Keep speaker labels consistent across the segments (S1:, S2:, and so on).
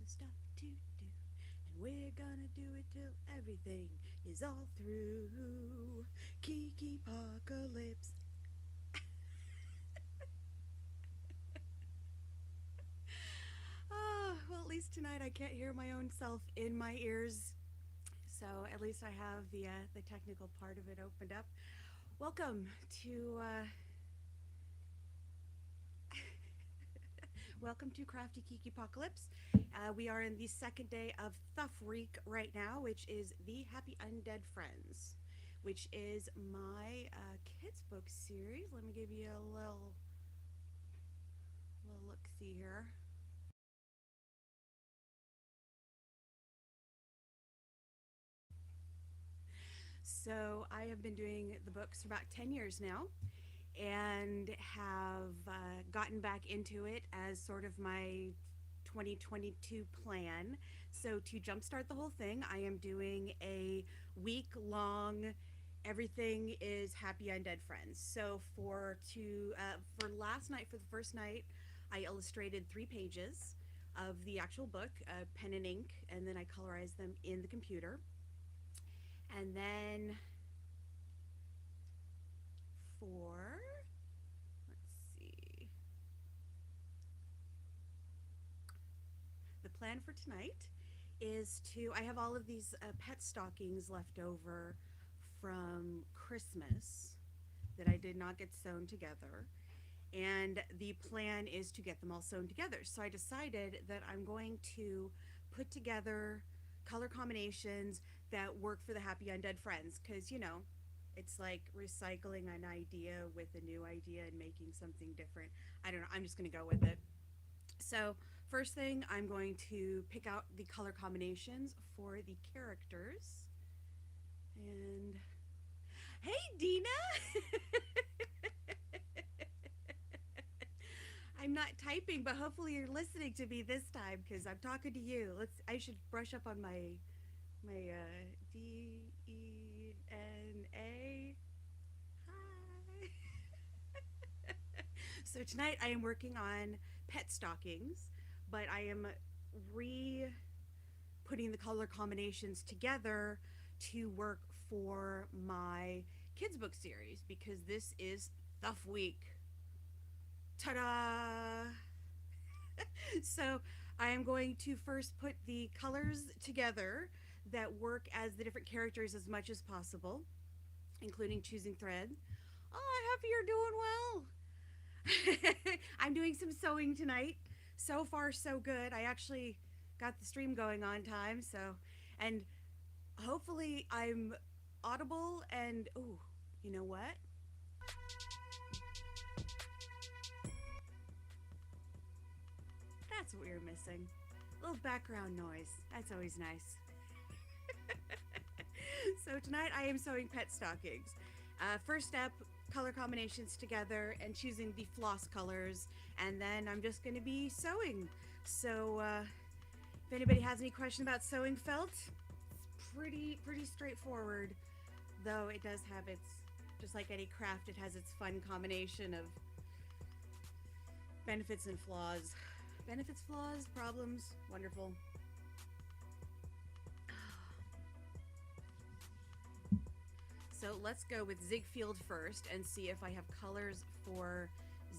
S1: of stuff to do, and we're gonna do it till everything is all through. Kikipocalypse. Oh, well, at least tonight I can't hear my own self in my ears. So at least I have the technical part of it opened up. Welcome to welcome to Crafty Kikipocalypse. We are in the second day of THUF Week right now, which is the Happy Undead Friends, which is my kids book series. Let me give you a little look see here. So I have been doing the books for about 10 years now and have gotten back into it as sort of my 2022 plan. So to jumpstart the whole thing, I am doing a week long everything is happy undead friends. So for last night, for the first night, I illustrated 3 pages of the actual book, pen and ink, and then I colorized them in the computer. And then for, let's see, the plan for tonight is I have all of these pet stockings left over from Christmas that I did not get sewn together. And the plan is to get them all sewn together. So I decided that I'm going to put together color combinations that work for the Happy Undead Friends, because, it's like recycling an idea with a new idea and making something different. I don't know, I'm just going to go with it. So first thing, I'm going to pick out the color combinations for the characters. And hey, Dina! I'm not typing, but hopefully you're listening to me this time because I'm talking to you. I should brush up on my DNA. Hi. So tonight I am working on pet stockings, but I am re putting the color combinations together to work for my kids book series because this is THUF Week. Ta-da! So I am going to first put the colors together that work as the different characters as much as possible, including choosing thread. Oh, I hope you're doing well. I'm doing some sewing tonight. So far, so good. I actually got the stream going on time, and hopefully I'm audible and, ooh, you know what? That's what we were missing. A little background noise. That's always nice. So tonight I am sewing pet stockings. First step, color combinations together and choosing the floss colors, and then I'm just going to be sewing. So if anybody has any question about sewing felt, it's pretty straightforward, though it does have its, just like any craft, it has its fun combination of benefits and flaws. Benefits, flaws, problems, wonderful. So let's go with Ziegfeld first and see if I have colors for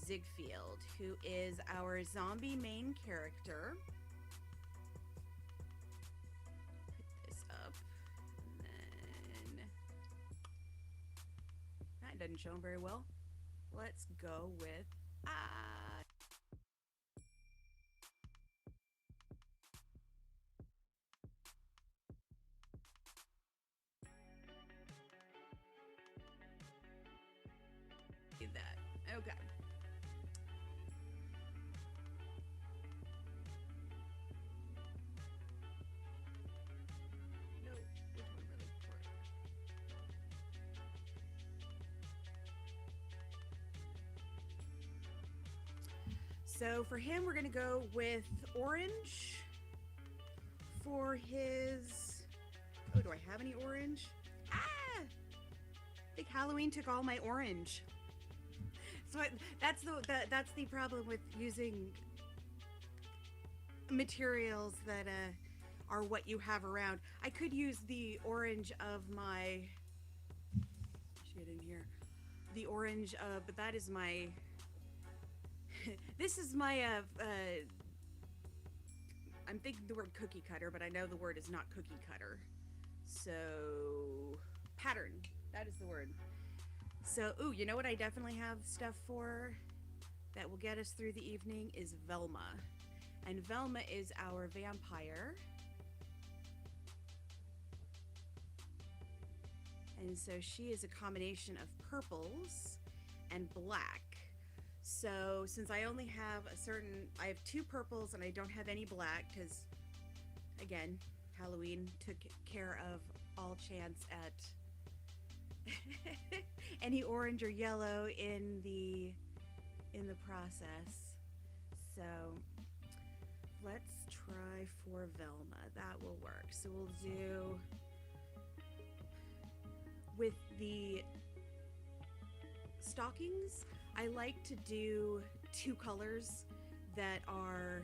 S1: Ziegfeld, who is our zombie main character. Put this up, and then that doesn't show very well. Let's go with that. Okay. No, which one really important? So for him, we're gonna go with orange for his. Oh, do I have any orange? Ah! I think Halloween took all my orange. So that's the problem with using materials that are what you have around. I could use the orange of my shit in here. The orange, but that is my. This is my. I'm thinking the word cookie cutter, but I know the word is not cookie cutter. So pattern. That is the word. So, ooh, you know what I definitely have stuff for that will get us through the evening is Velma. And Velma is our vampire. And so she is a combination of purples and black. So since I only have I have 2 purples and I don't have any black because, again, Halloween took care of all chance at any orange or yellow in the process. So let's try for Velma. That will work. So we'll do with the stockings. I like to do 2 colors that are,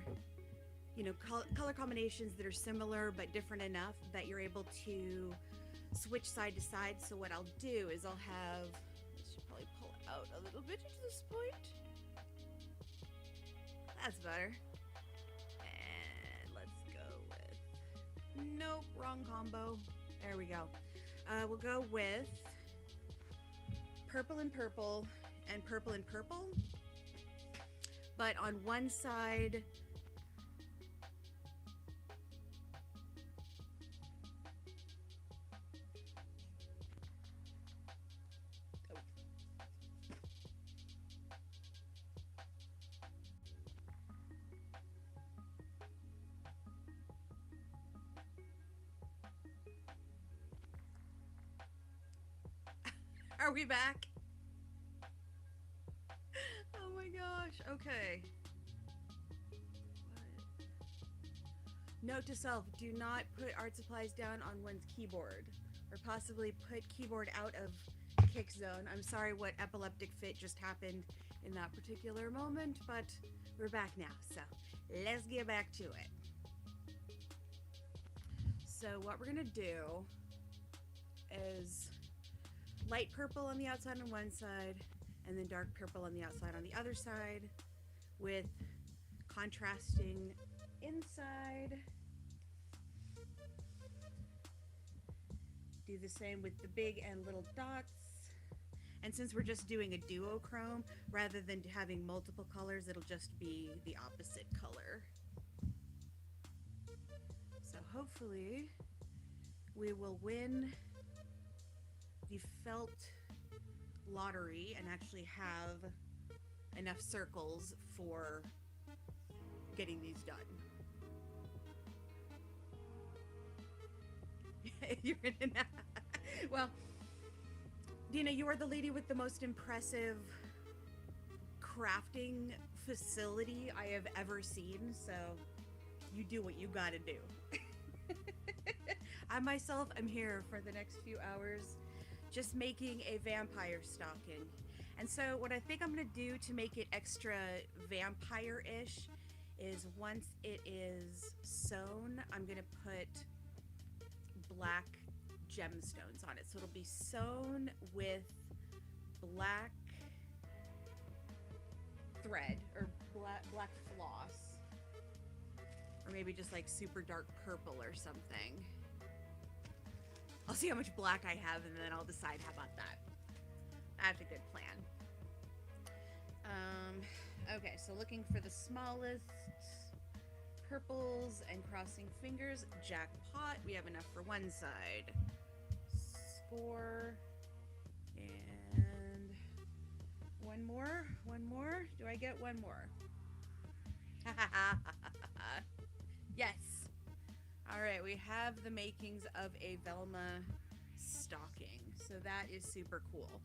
S1: you know, color combinations that are similar but different enough that you're able to switch side to side. So what I'll do is I'll have, I should probably pull out a little bit to this point. That's better. And let's go with, nope, wrong combo. There we go. We'll go with purple and purple and purple and purple. But on one side, are we back? Oh my gosh, okay. Note to self, do not put art supplies down on one's keyboard, or possibly put keyboard out of kick zone. I'm sorry what epileptic fit just happened in that particular moment, but we're back now, so let's get back to it. So what we're gonna do is light purple on the outside on one side, and then dark purple on the outside on the other side, with contrasting inside. Do the same with the big and little dots. And since we're just doing a duochrome, rather than having multiple colors, it'll just be the opposite color. So hopefully we will win the felt lottery and actually have enough circles for getting these done. You're in well, Dina, you are the lady with the most impressive crafting facility I have ever seen, so you do what you gotta do. I myself am here for the next few hours just making a vampire stocking. And so what I think I'm gonna do to make it extra vampire-ish is once it is sewn, I'm gonna put black gemstones on it. So it'll be sewn with black thread or black floss, or maybe just like super dark purple or something. I'll see how much black I have and then I'll decide. How about that? That's a good plan. Okay, so looking for the smallest purples and crossing fingers. Jackpot. We have enough for one side. Score. And one more. One more. Do I get one more? Yes. All right, we have the makings of a Velma stocking. So that is super cool.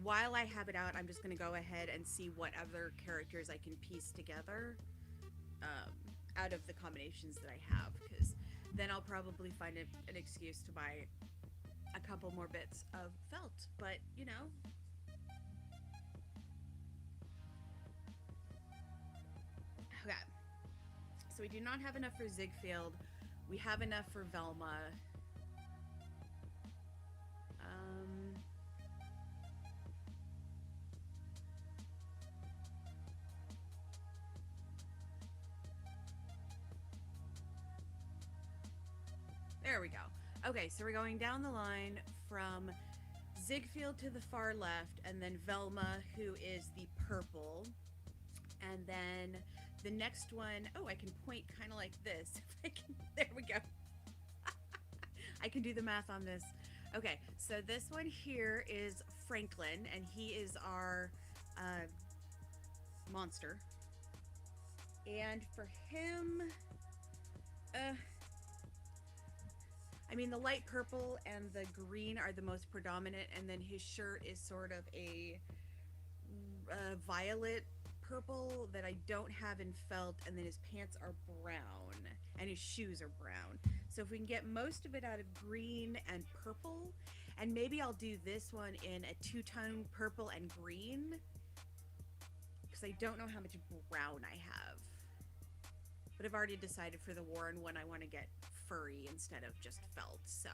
S1: While I have it out, I'm just going to go ahead and see what other characters I can piece together out of the combinations that I have, because then I'll probably find an excuse to buy a couple more bits of felt. But, you know, okay. So we do not have enough for Ziegfeld. We have enough for Velma. There we go. Okay, so we're going down the line from Ziegfeld to the far left, and then Velma, who is the purple. And then the next one, oh, I can point kind of like this. There we go. I can do the math on this. Okay, so this one here is Franklin, and he is our monster. And for him, I mean, the light purple and the green are the most predominant, and then his shirt is sort of a violet purple that I don't have in felt, and then his pants are brown, and his shoes are brown. So if we can get most of it out of green and purple, and maybe I'll do this one in a two-tone purple and green, because I don't know how much brown I have. But I've already decided for the Warren one I want to get furry instead of just felt. So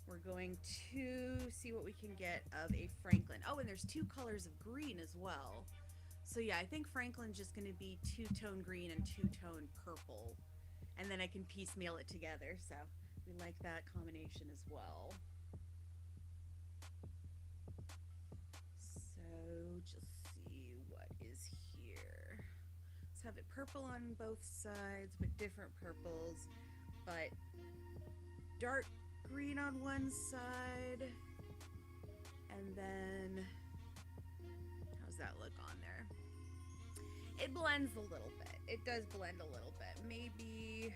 S1: we're going to see what we can get of a Franklin. Oh, and there's two colors of green as well. So yeah, I think Franklin's just going to be two-tone green and two-tone purple. And then I can piecemeal it together. So we like that combination as well. So just see what is here. Let's have it purple on both sides, but different purples. But dark green on one side, and then how's that look on there? It blends a little bit. It does blend a little bit. Maybe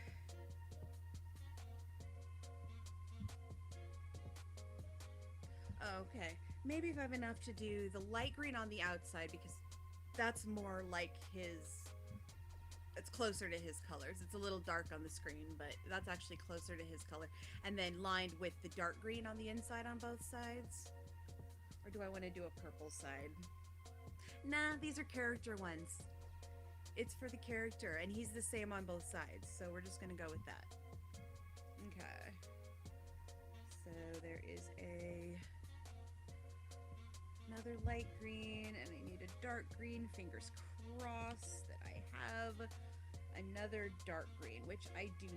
S1: okay. Maybe if I have enough to do the light green on the outside, because that's more like his. It's closer to his colors. It's a little dark on the screen, but that's actually closer to his color. And then lined with the dark green on the inside on both sides. Or do I want to do a purple side? Nah, these are character ones. It's for the character, and he's the same on both sides, so we're just going to go with that. Okay. So there is another light green, and I need a dark green, fingers crossed that I have another dark green, which I do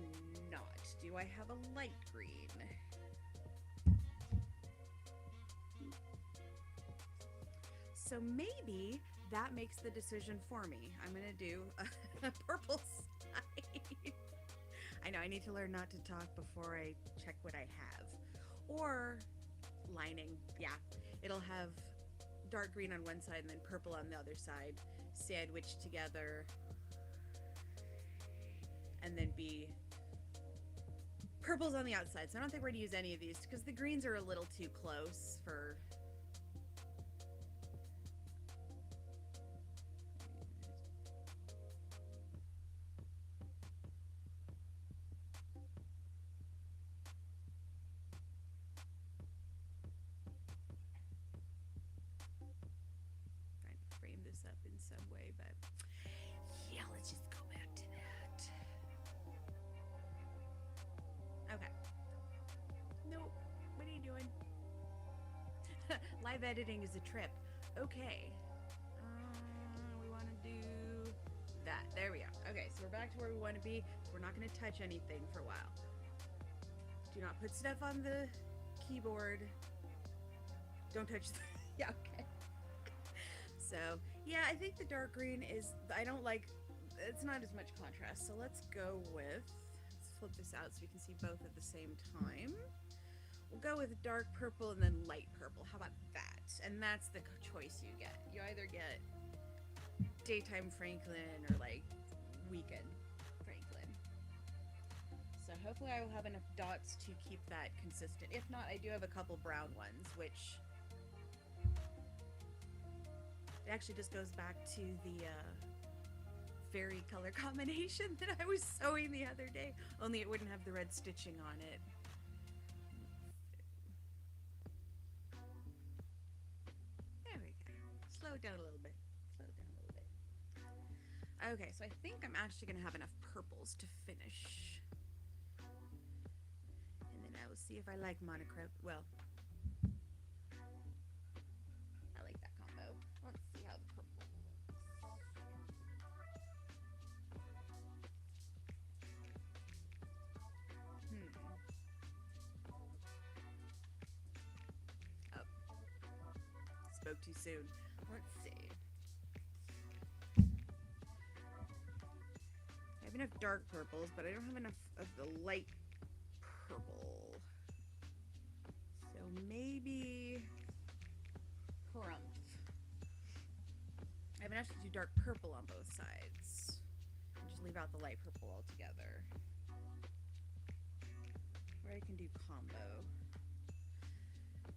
S1: not. Do I have a light green? So maybe that makes the decision for me. I'm gonna do a purple side. I know I need to learn not to talk before I check what I have. Or lining, yeah. It'll have dark green on one side and then purple on the other side, sandwiched together, and then be purples on the outside. So I don't think we're gonna use any of these because the greens are a little too close for. Trying to frame this up in some way, but yeah, let's just go back to that. Okay. Nope. What are you doing? Live editing is a trip. Okay. We want to do that. There we go. Okay, so we're back to where we want to be. We're not going to touch anything for a while. Do not put stuff on the keyboard. Don't touch the... Yeah, okay. So, yeah, I think the dark green is... I don't like... It's not as much contrast. So let's go with... Let's flip this out so we can see both at the same time. We'll go with dark purple and then light purple. How about that? And that's the choice you get. You either get daytime Franklin or like weekend Franklin. So hopefully I will have enough dots to keep that consistent. If not, I do have a couple brown ones, which it actually just goes back to the fairy color combination that I was sewing the other day, only it wouldn't have the red stitching on it. There we go. Slow it down a little bit. Slow it down a little bit. Okay, so I think I'm actually going to have enough purples to finish. And then I will see if I like monochrome. Well, I like that combo. Let's see how the purple looks. Oh, spoke too soon. Let's see. I have enough dark purples, but I don't have enough of the light purple. So maybe Crumph. I have enough to do dark purple on both sides. And just leave out the light purple altogether. Or I can do combo.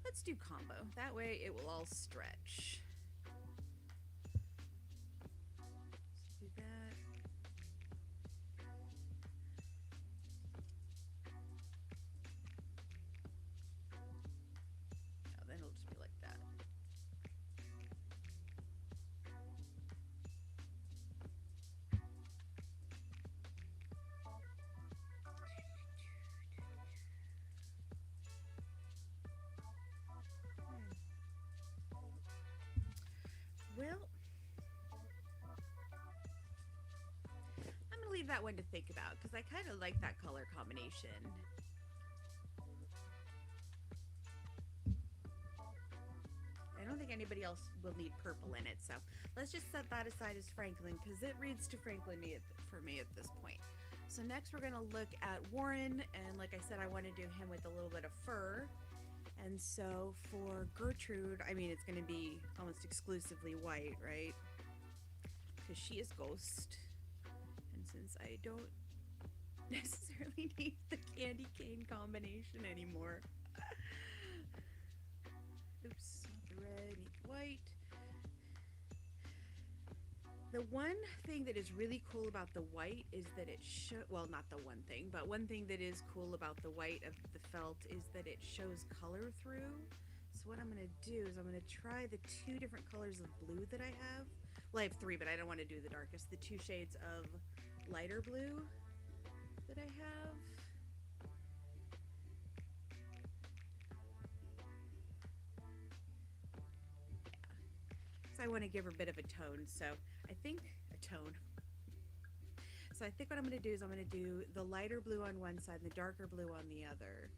S1: Let's do combo. That way it will all stretch. Let's do that. No, then it'll just be like that. Well, I'm going to leave that one to think about because I kind of like that color combination. I don't think anybody else will need purple in it, so let's just set that aside as Franklin because it reads to Franklin for me at this point. So next we're going to look at Warren, and like I said, I want to do him with a little bit of fur. And so for Gertrude, I mean, it's going to be almost exclusively white, right? Because she is Ghost. And since I don't necessarily need the candy cane combination anymore. Oops, not the red, need the white. The one thing that is really cool about the white is that it well, not the one thing, but one thing that is cool about the white of the felt is that it shows color through. So what I'm going to do is I'm going to try the two different colors of blue that I have. Well, I have three, but I don't want to do the darkest. The two shades of lighter blue that I have. I want to give her a bit of a tone, so I think a tone. So I think what I'm going to do is I'm going to do the lighter blue on one side and the darker blue on the other,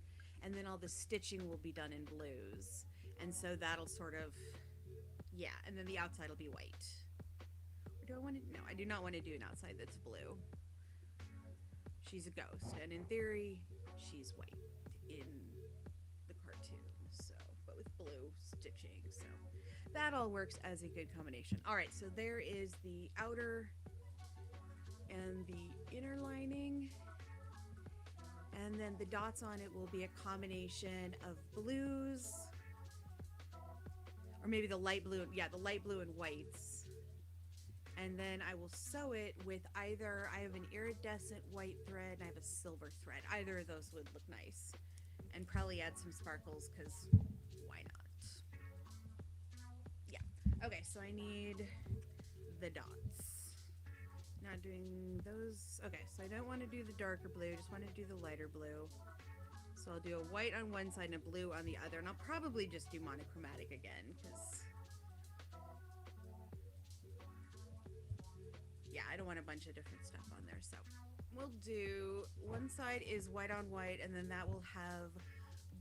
S1: and then all the stitching will be done in blues, and so that'll sort of, yeah, and then the outside will be white. Or do I want to? No, I do not want to do an outside that's blue. She's a ghost, and in theory, she's white in the cartoon. So, but with blue stitching, so. That all works as a good combination. All right, so there is the outer and the inner lining. And then the dots on it will be a combination of blues. Or maybe the light blue, yeah, the light blue and whites. And then I will sew it with either, I have an iridescent white thread and I have a silver thread. Either of those would look nice. And probably add some sparkles because why not? Okay, so I need the dots. Not doing those. Okay, so I don't want to do the darker blue, just want to do the lighter blue. So I'll do a white on one side and a blue on the other, and I'll probably just do monochromatic again, because yeah, I don't want a bunch of different stuff on there. So we'll do, one side is white on white, and then that will have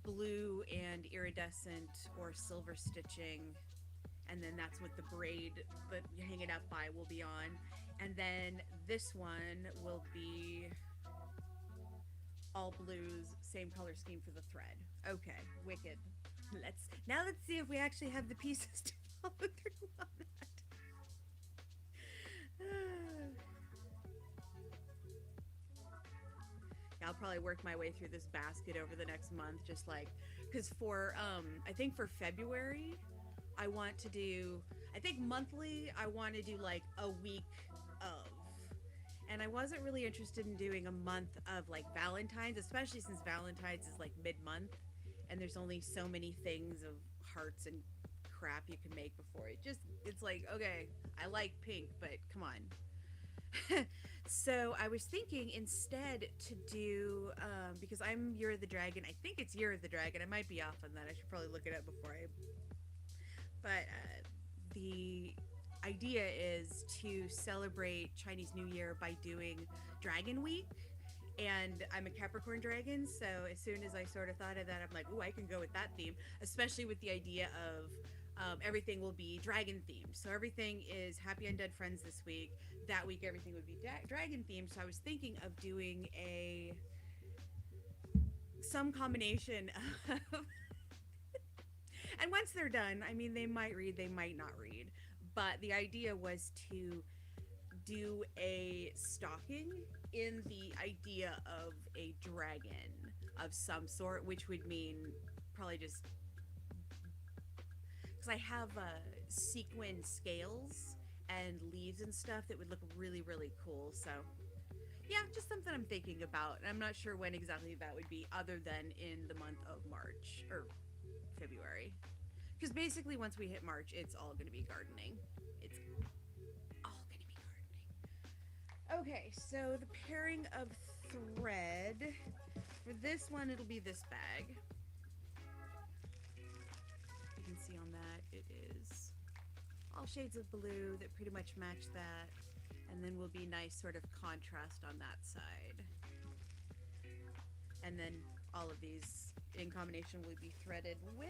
S1: blue and iridescent or silver stitching. And then that's what the braid that you hang it up by will be on. And then this one will be all blues, same color scheme for the thread. Okay, wicked. Let's see if we actually have the pieces to follow through on that. I'll probably work my way through this basket over the next month, just like, because for I think for February I want to do, I think monthly, I want to do like a week of. And I wasn't really interested in doing a month of like Valentine's, especially since Valentine's is like mid-month and there's only so many things of hearts and crap you can make before it. It's like, okay, I like pink, but come on. So I was thinking instead to do, because I'm Year of the Dragon. I think it's Year of the Dragon. I might be off on that. I should probably look it up before I. But the idea is to celebrate Chinese New Year by doing Dragon Week. And I'm a Capricorn dragon, so as soon as I sort of thought of that, I'm like, oh, I can go with that theme, especially with the idea of everything will be dragon themed. So everything is Happy Undead Friends this week. That week, everything would be dragon themed. So I was thinking of doing a some combination of, and once they're done, I mean, they might read, they might not read, but the idea was to do a stocking in the idea of a dragon of some sort, which would mean probably just because I have sequin scales and leaves and stuff that would look really, really cool. So, yeah, just something I'm thinking about. I'm not sure when exactly that would be, other than in the month of March or February. Because basically, once we hit March, it's all going to be gardening. It's all going to be gardening. Okay, so the pairing of thread. For this one, it'll be this bag. You can see on that, it is all shades of blue that pretty much match that. And then will be nice sort of contrast on that side. And then all of these in combination will be threaded with.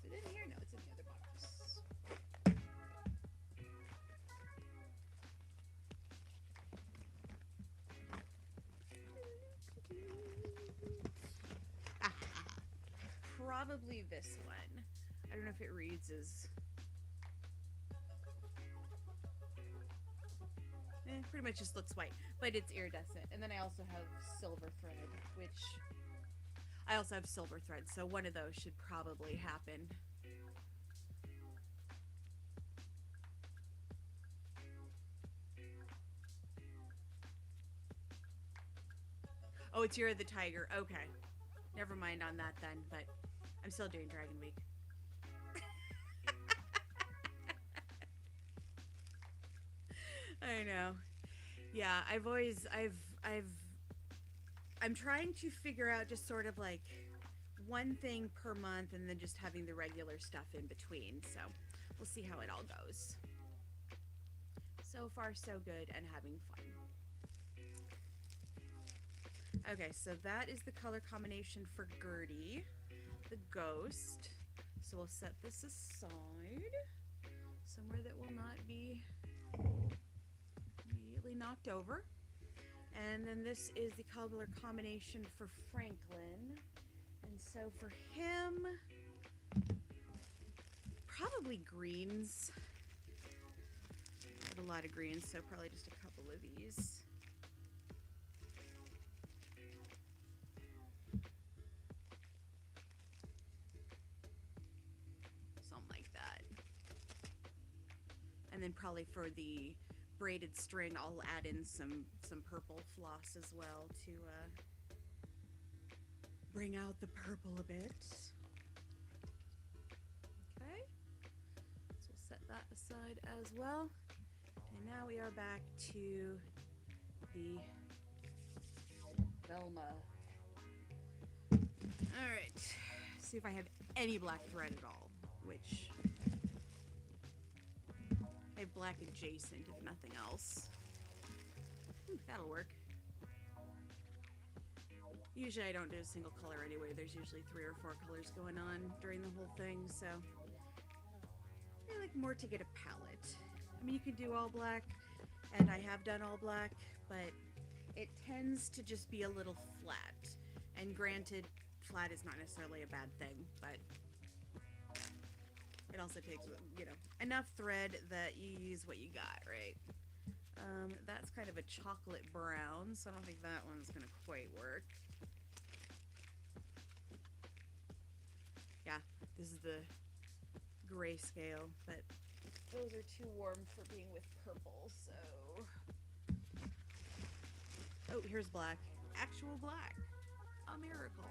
S1: Is it in here? No, it's in the other box. Probably this one. I don't know if it reads as... pretty much just looks white, but it's iridescent. And then I also have silver thread, which... I also have silver thread, so one of those should probably happen. Oh, it's Year of the Tiger. Okay. Never mind on that then, but I'm still doing Dragon Week. I know. Yeah, I'm trying to figure out just sort of like one thing per month and then just having the regular stuff in between. So we'll see how it all goes. So far, so good and having fun. Okay, so that is the color combination for Gertie, the ghost. So we'll set this aside somewhere that will not be immediately knocked over. And then this is the color combination for Franklin. And so for him, probably greens. I have a lot of greens, so probably just a couple of these. Something like that. And then probably for the braided string, I'll add in some purple floss as well to bring out the purple a bit. Okay, so we'll set that aside as well. And now we are back to the Velma. All right, see if I have any black thread at all, which I have black adjacent, if nothing else. That'll work. Usually I don't do a single color anyway. There's usually 3 or 4 colors going on during the whole thing, so I like more to get a palette. I mean, you can do all black, and I have done all black, but it tends to just be a little flat. And granted, flat is not necessarily a bad thing, but it also takes, you know, enough thread that you use what you got, right? That's kind of a chocolate brown, so I don't think that one's gonna quite work. Yeah, this is the grayscale, but those are too warm for being with purple, so... Oh, here's black. Actual black. A miracle.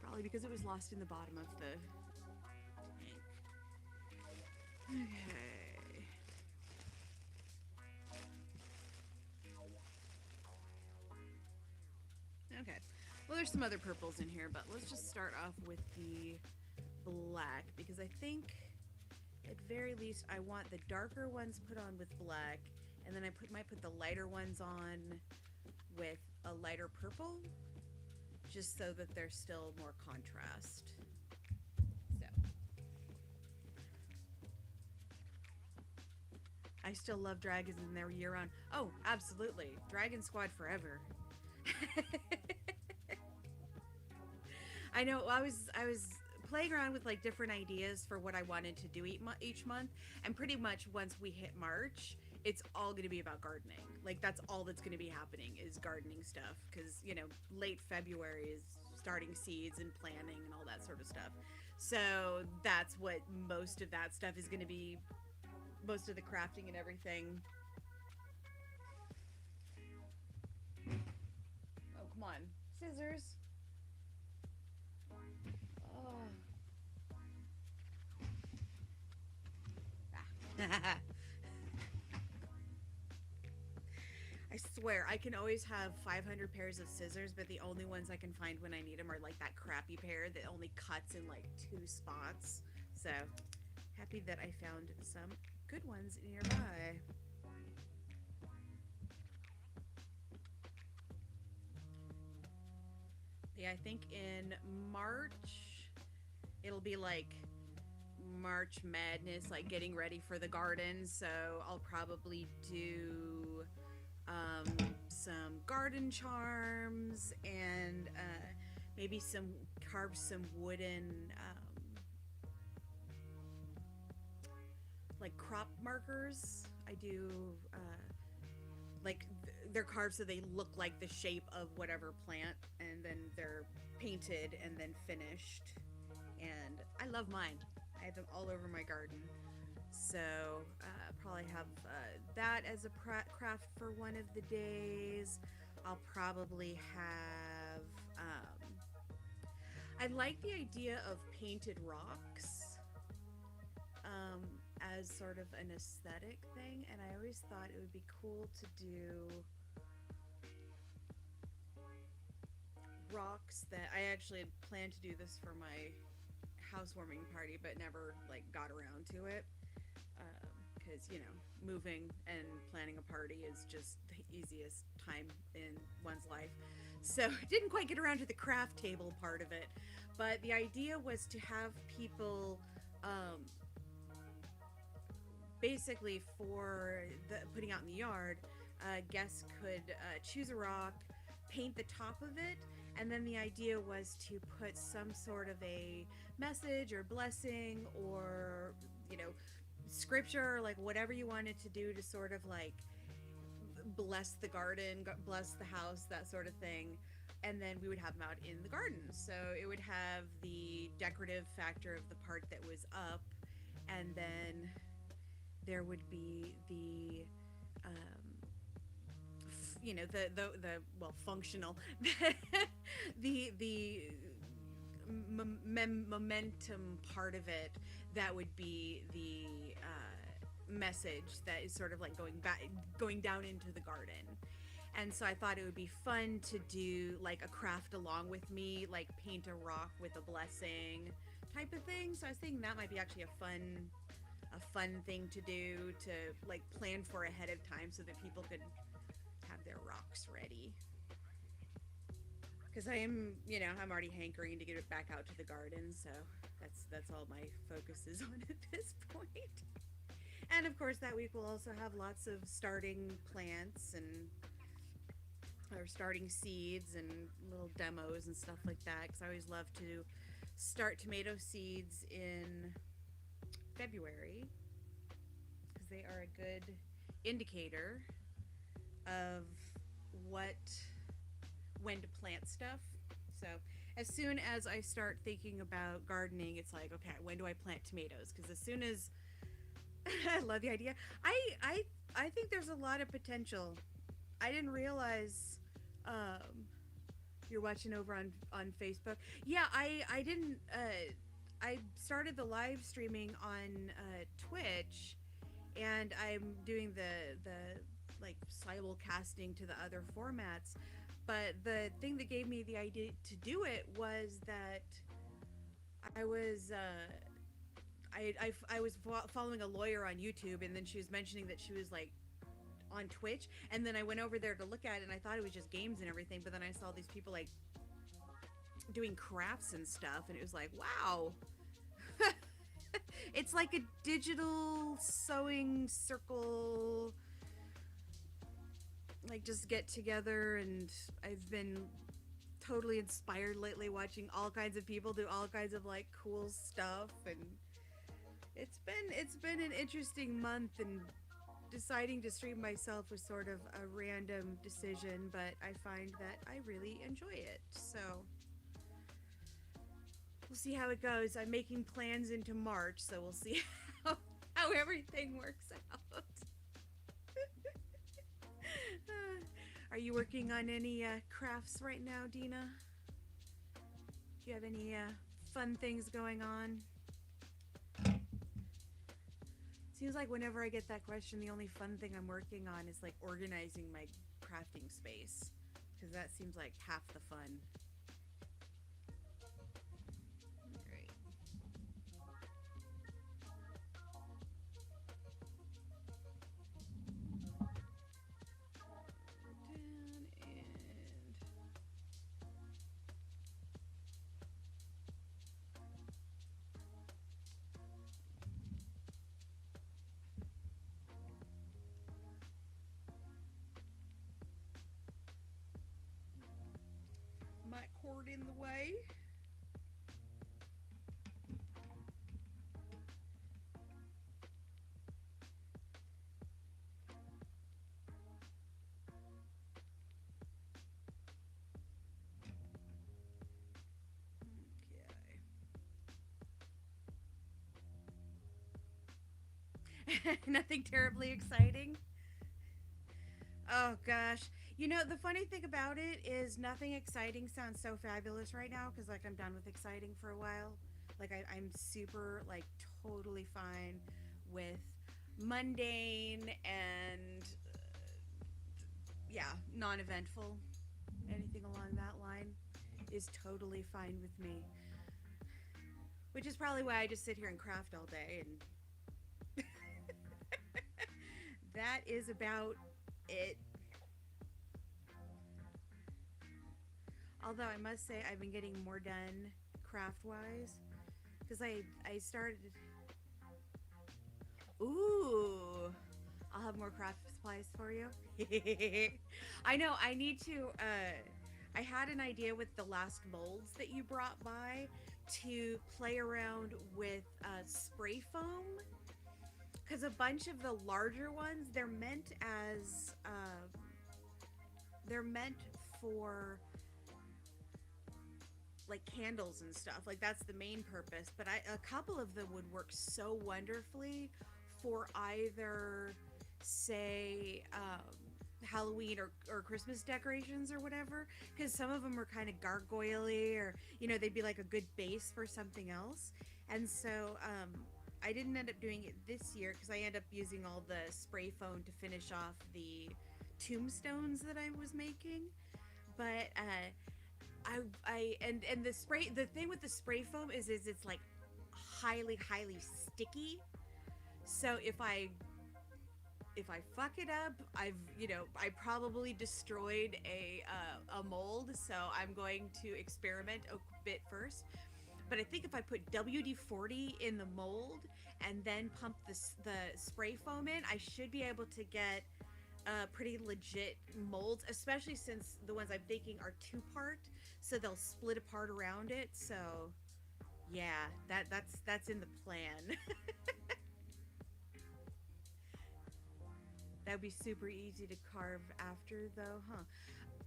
S1: Probably because it was lost in the bottom of the ink. Okay. Okay. Well, there's some other purples in here, but let's just start off with the black because I think at very least I want the darker ones put on with black, and then might put the lighter ones on with a lighter purple, just so that there's still more contrast. So I still love dragons and they're year round. Oh, absolutely, Dragon Squad forever. I know. I was playing around with like different ideas for what I wanted to do each month, and pretty much once we hit March, it's all going to be about gardening. Like that's all that's going to be happening is gardening stuff because late February is starting seeds and planting and all that sort of stuff. So that's what most of that stuff is going to be. Most of the crafting and everything. Oh, come on, scissors. Oh. Ah. I swear, I can always have 500 pairs of scissors, but the only ones I can find when I need them are like that crappy pair that only cuts in like 2 spots. So, happy that I found some good ones nearby. Yeah, I think in March, it'll be like March Madness, like getting ready for the garden. So, I'll probably do some garden charms and maybe carve some wooden like crop markers. I do like they're carved so they look like the shape of whatever plant, and then they're painted and then finished. And I love mine. I have them all over my garden. So probably have that as a craft for one of the days. I'll probably have. I like the idea of painted rocks as sort of an aesthetic thing, and I always thought it would be cool to do rocks that I actually had planned to do this for my housewarming party, but never like got around to it because moving and planning a party is just the easiest time in one's life. So didn't quite get around to the craft table part of it, but the idea was to have people basically for the putting out in the yard, guests could choose a rock, paint the top of it, and then the idea was to put some sort of a message or blessing or scripture, like whatever you wanted to do to sort of like bless the garden, bless the house, that sort of thing. And then we would have them out in the garden, so it would have the decorative factor of the part that was up, and then there would be the well, functional the momentum part of it, that would be the message that is sort of like going down into the garden. And so I thought it would be fun to do like a craft along with me, like paint a rock with a blessing type of thing. So I was thinking that might be actually a fun thing to do, to like plan for ahead of time so that people could have their rocks ready. Because I'm already hankering to get it back out to the garden, so that's all my focus is on at this point. And of course, that week we'll also have lots of starting plants or starting seeds and little demos and stuff like that. Because I always love to start tomato seeds in February, because they are a good indicator of when to plant stuff. So as soon as I start thinking about gardening, it's like, okay, when do I plant tomatoes? Because as soon as I love the idea. I think there's a lot of potential. I didn't realize you're watching over on Facebook. Yeah, I didn't I started the live streaming on Twitch, and I'm doing the like simulcasting to the other formats. But the thing that gave me the idea to do it was that I was I was following a lawyer on YouTube, and then she was mentioning that she was like on Twitch, and then I went over there to look at it, and I thought it was just games and everything, but then I saw these people like doing crafts and stuff, and it was like, wow. It's like a digital sewing circle, like just get together, and I've been totally inspired lately watching all kinds of people do all kinds of like cool stuff, and it's been an interesting month, and deciding to stream myself was sort of a random decision, but I find that I really enjoy it. So we'll see how it goes. I'm making plans into March, so we'll see how everything works out. Are you working on any crafts right now, Dina? Do you have any fun things going on? Seems like whenever I get that question, the only fun thing I'm working on is like organizing my crafting space, because that seems like half the fun. Great. Down and my cord in the way. Okay. Nothing terribly exciting. Oh gosh. You know, the funny thing about it is nothing exciting sounds so fabulous right now, because like I'm done with exciting for a while. Like I'm super like totally fine with mundane and yeah, non-eventful. Anything along that line is totally fine with me. Which is probably why I just sit here and craft all day, and that is about it. Although I must say I've been getting more done craft wise, because I started. Ooh, I'll have more craft supplies for you. I know I need to. I had an idea with the last molds that you brought by to play around with spray foam, because a bunch of the larger ones they're meant for like candles and stuff. Like that's the main purpose. But a couple of them would work so wonderfully for either, say, Halloween or Christmas decorations or whatever. Because some of them are kind of gargoyle-y, or they'd be like a good base for something else. And so I didn't end up doing it this year because I ended up using all the spray foam to finish off the tombstones that I was making. But and the thing with the spray foam is it's like highly sticky. So if I fuck it up, I probably destroyed a mold. So I'm going to experiment a bit first. But I think if I put WD-40 in the mold and then pump the spray foam in, I should be able to get pretty legit molds, especially since the ones I'm thinking are two-part, so they'll split apart around it. So yeah, that's in the plan. That'd be super easy to carve after, though, huh?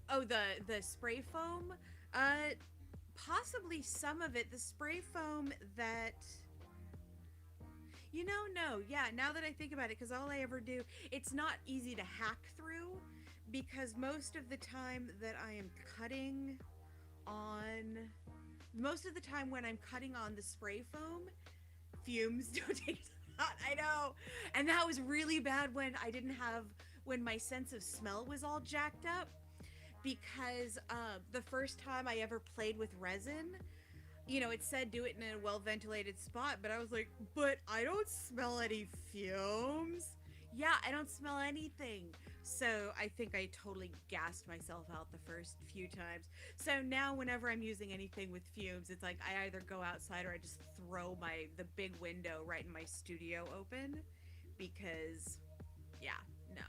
S1: Oh, the spray foam, possibly some of it. The spray foam that no, yeah, now that I think about it, because all I ever do, it's not easy to hack through, because most of the time that I am cutting on Most of the time when I'm cutting on the spray foam, fumes don't take it out. I know. And that was really bad when I didn't have, when my sense of smell was all jacked up, because the first time I ever played with resin, it said do it in a well ventilated spot, but I was like, but I don't smell any fumes. Yeah, I don't smell anything. So I think I totally gassed myself out the first few times. So now whenever I'm using anything with fumes, it's like I either go outside or I just throw the big window right in my studio open, because yeah, no.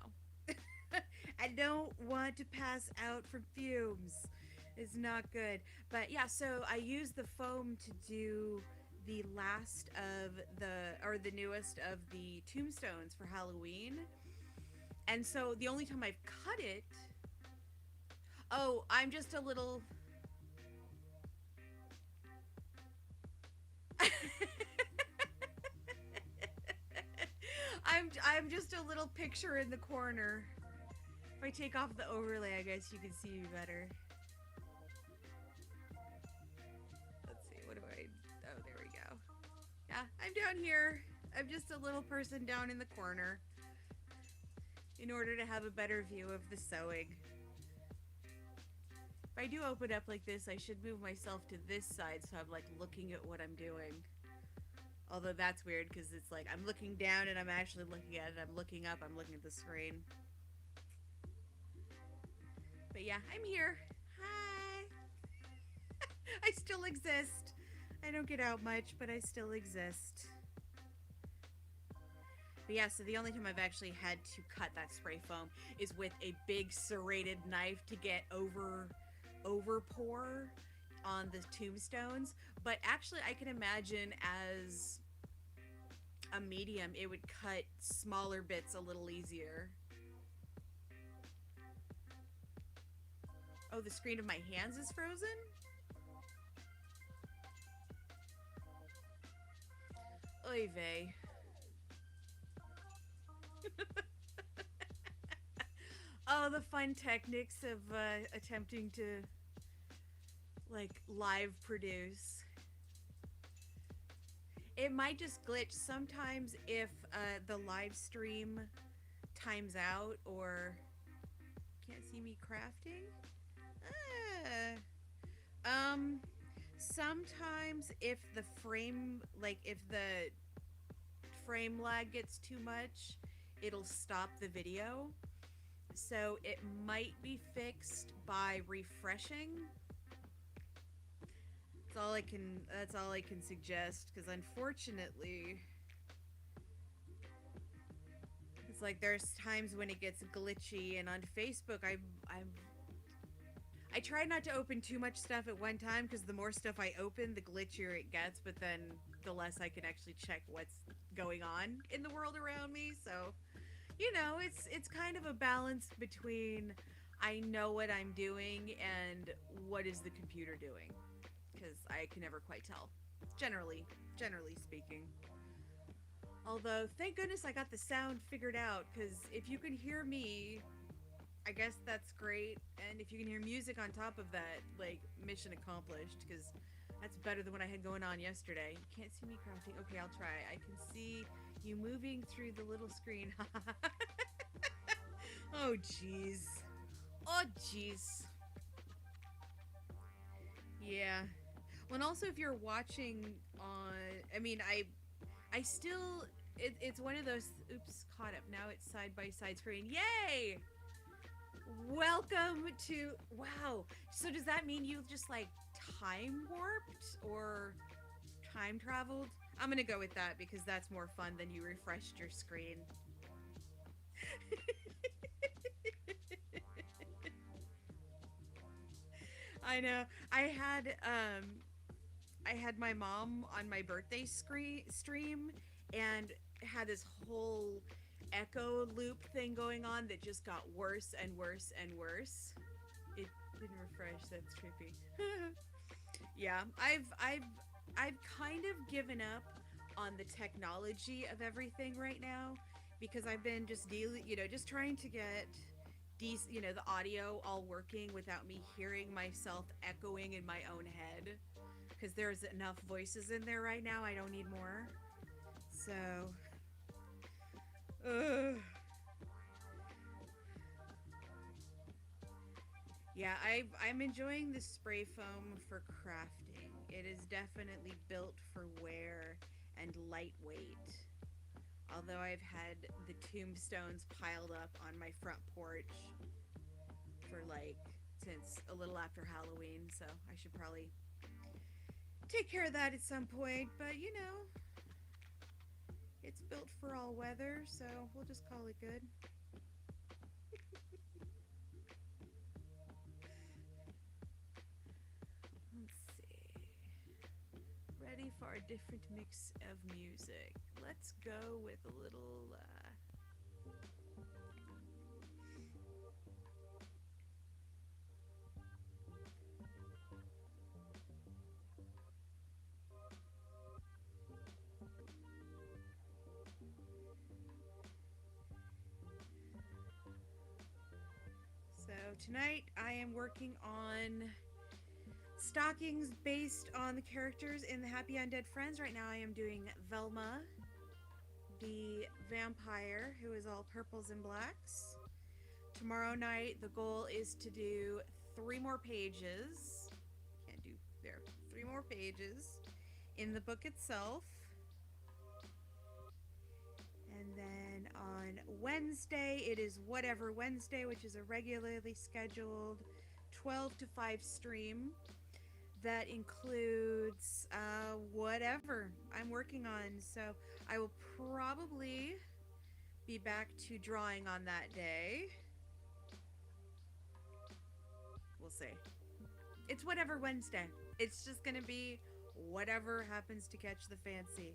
S1: I don't want to pass out from fumes. It's not good. But yeah, so I use the foam to do the last of the newest of the tombstones for Halloween. And so the only time I've cut it, oh, I'm just a little I'm just a little picture in the corner. If I take off the overlay, I guess you can see me better. Let's see, what do I... Oh, there we go. Yeah, I'm down here. I'm just a little person down in the corner in order to have a better view of the sewing. If I do open up like this, I should move myself to this side so I'm like looking at what I'm doing. Although that's weird because it's like I'm looking down and I'm actually looking at it. I'm looking up, I'm looking at the screen. But yeah, I'm here. Hi. I still exist. I don't get out much, but I still exist. But yeah, so the only time I've actually had to cut that spray foam is with a big serrated knife to get over pour on the tombstones. But actually I can imagine as a medium it would cut smaller bits a little easier. Oh, the screen of my hands is frozen? Oy vey. Oh, the fun techniques of attempting to like live produce. It might just glitch sometimes if the live stream times out or can't see me crafting. Sometimes if the frame, like if the frame lag gets too much, it'll stop the video. So it might be fixed by refreshing. That's all I can suggest, because unfortunately it's like there's times when it gets glitchy, and on Facebook I try not to open too much stuff at one time, because the more stuff I open, the glitchier it gets, but then the less I can actually check what's going on in the world around me. So, it's kind of a balance between I know what I'm doing and what is the computer doing, because I can never quite tell, generally speaking. Although, thank goodness I got the sound figured out, because if you can hear me, I guess that's great, and if you can hear music on top of that, like, mission accomplished, because that's better than what I had going on yesterday. You can't see me crafting. Okay, I'll try. I can see you moving through the little screen. Oh, jeez. Oh, jeez. Yeah. Well, and also if you're watching on... I mean, I still... It's one of those... Oops, caught up. Now it's side-by-side screen. Yay! Welcome to... Wow. So does that mean you've just, like, time warped? Or time traveled? I'm gonna go with that, because that's more fun than you refreshed your screen. I know. I had my mom on my birthday stream and had this whole echo loop thing going on that just got worse and worse and worse. It didn't refresh. That's trippy. Yeah, I've kind of given up on the technology of everything right now, because I've been just just trying to get the audio all working without me hearing myself echoing in my own head, because there's enough voices in there right now. I don't need more. So, yeah, I'm enjoying the spray foam for crafting. It is definitely built for wear and lightweight. Although I've had the tombstones piled up on my front porch for like since a little after Halloween, so I should probably take care of that at some point. But you know, it's built for all weather, so we'll just call it good. Let's see. Ready for a different mix of music. Let's go with a little. So tonight I am working on stockings based on the characters in the Happy Undead Friends. Right now I am doing Velma, the vampire who is all purples and blacks. Tomorrow night the goal is to do 3 more pages. Can't do there. 3 more pages in the book itself. And then on Wednesday, it is Whatever Wednesday, which is a regularly scheduled 12 to 5 stream that includes whatever I'm working on. So I will probably be back to drawing on that day. We'll see. It's Whatever Wednesday. It's just going to be whatever happens to catch the fancy.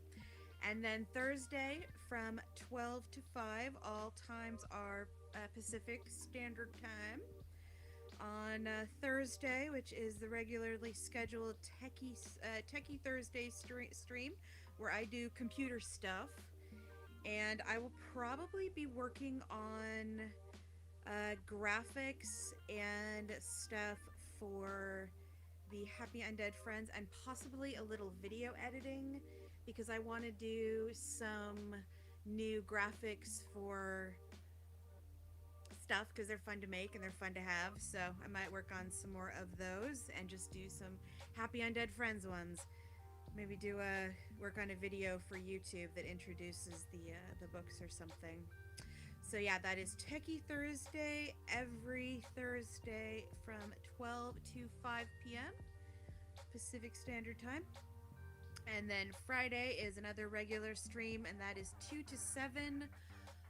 S1: And then Thursday from 12 to 5, all times are Pacific Standard Time. On Thursday, which is the regularly scheduled Techie Thursday stream, where I do computer stuff. And I will probably be working on graphics and stuff for the Happy Undead Friends, and possibly a little video editing, because I want to do some new graphics for stuff because they're fun to make and they're fun to have. So I might work on some more of those and just do some Happy Undead Friends ones. Maybe do work on a video for YouTube that introduces the books or something. So yeah, that is Techie Thursday every Thursday from 12 to 5 p.m. Pacific Standard Time. And then Friday is another regular stream, and that is 2 to 7.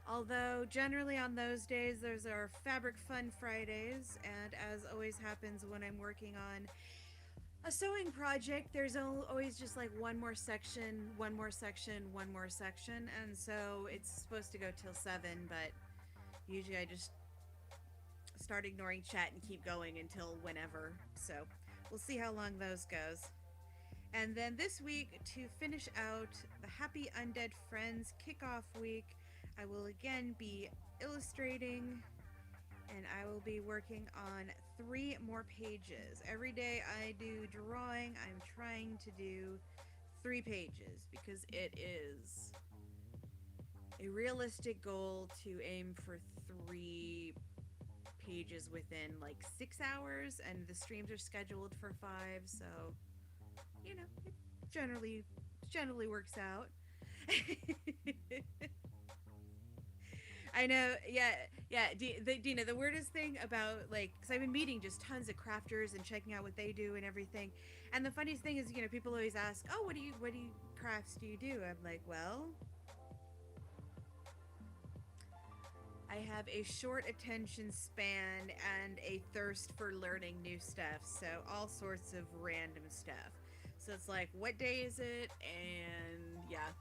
S1: Although generally on those days there's our Fabric Fun Fridays, and as always happens when I'm working on a sewing project, there's always just like one more section, and so it's supposed to go till 7, but usually I just start ignoring chat and keep going until whenever. So we'll see how long those goes. And then this week, to finish out the Happy Undead Friends kickoff week, I will again be illustrating, and I will be working on 3 more pages. Every day I do drawing, I'm trying to do 3 pages because it is a realistic goal to aim for 3 pages within like 6 hours, and the streams are scheduled for 5, so you know, it generally works out. I know, yeah. Dina, the weirdest thing about, like, because I've been meeting just tons of crafters and checking out what they do and everything, and the funniest thing is, you know, people always ask, oh, what crafts do you do? I'm like, well, I have a short attention span and a thirst for learning new stuff, so all sorts of random stuff. So it's like, what day is it? And yeah,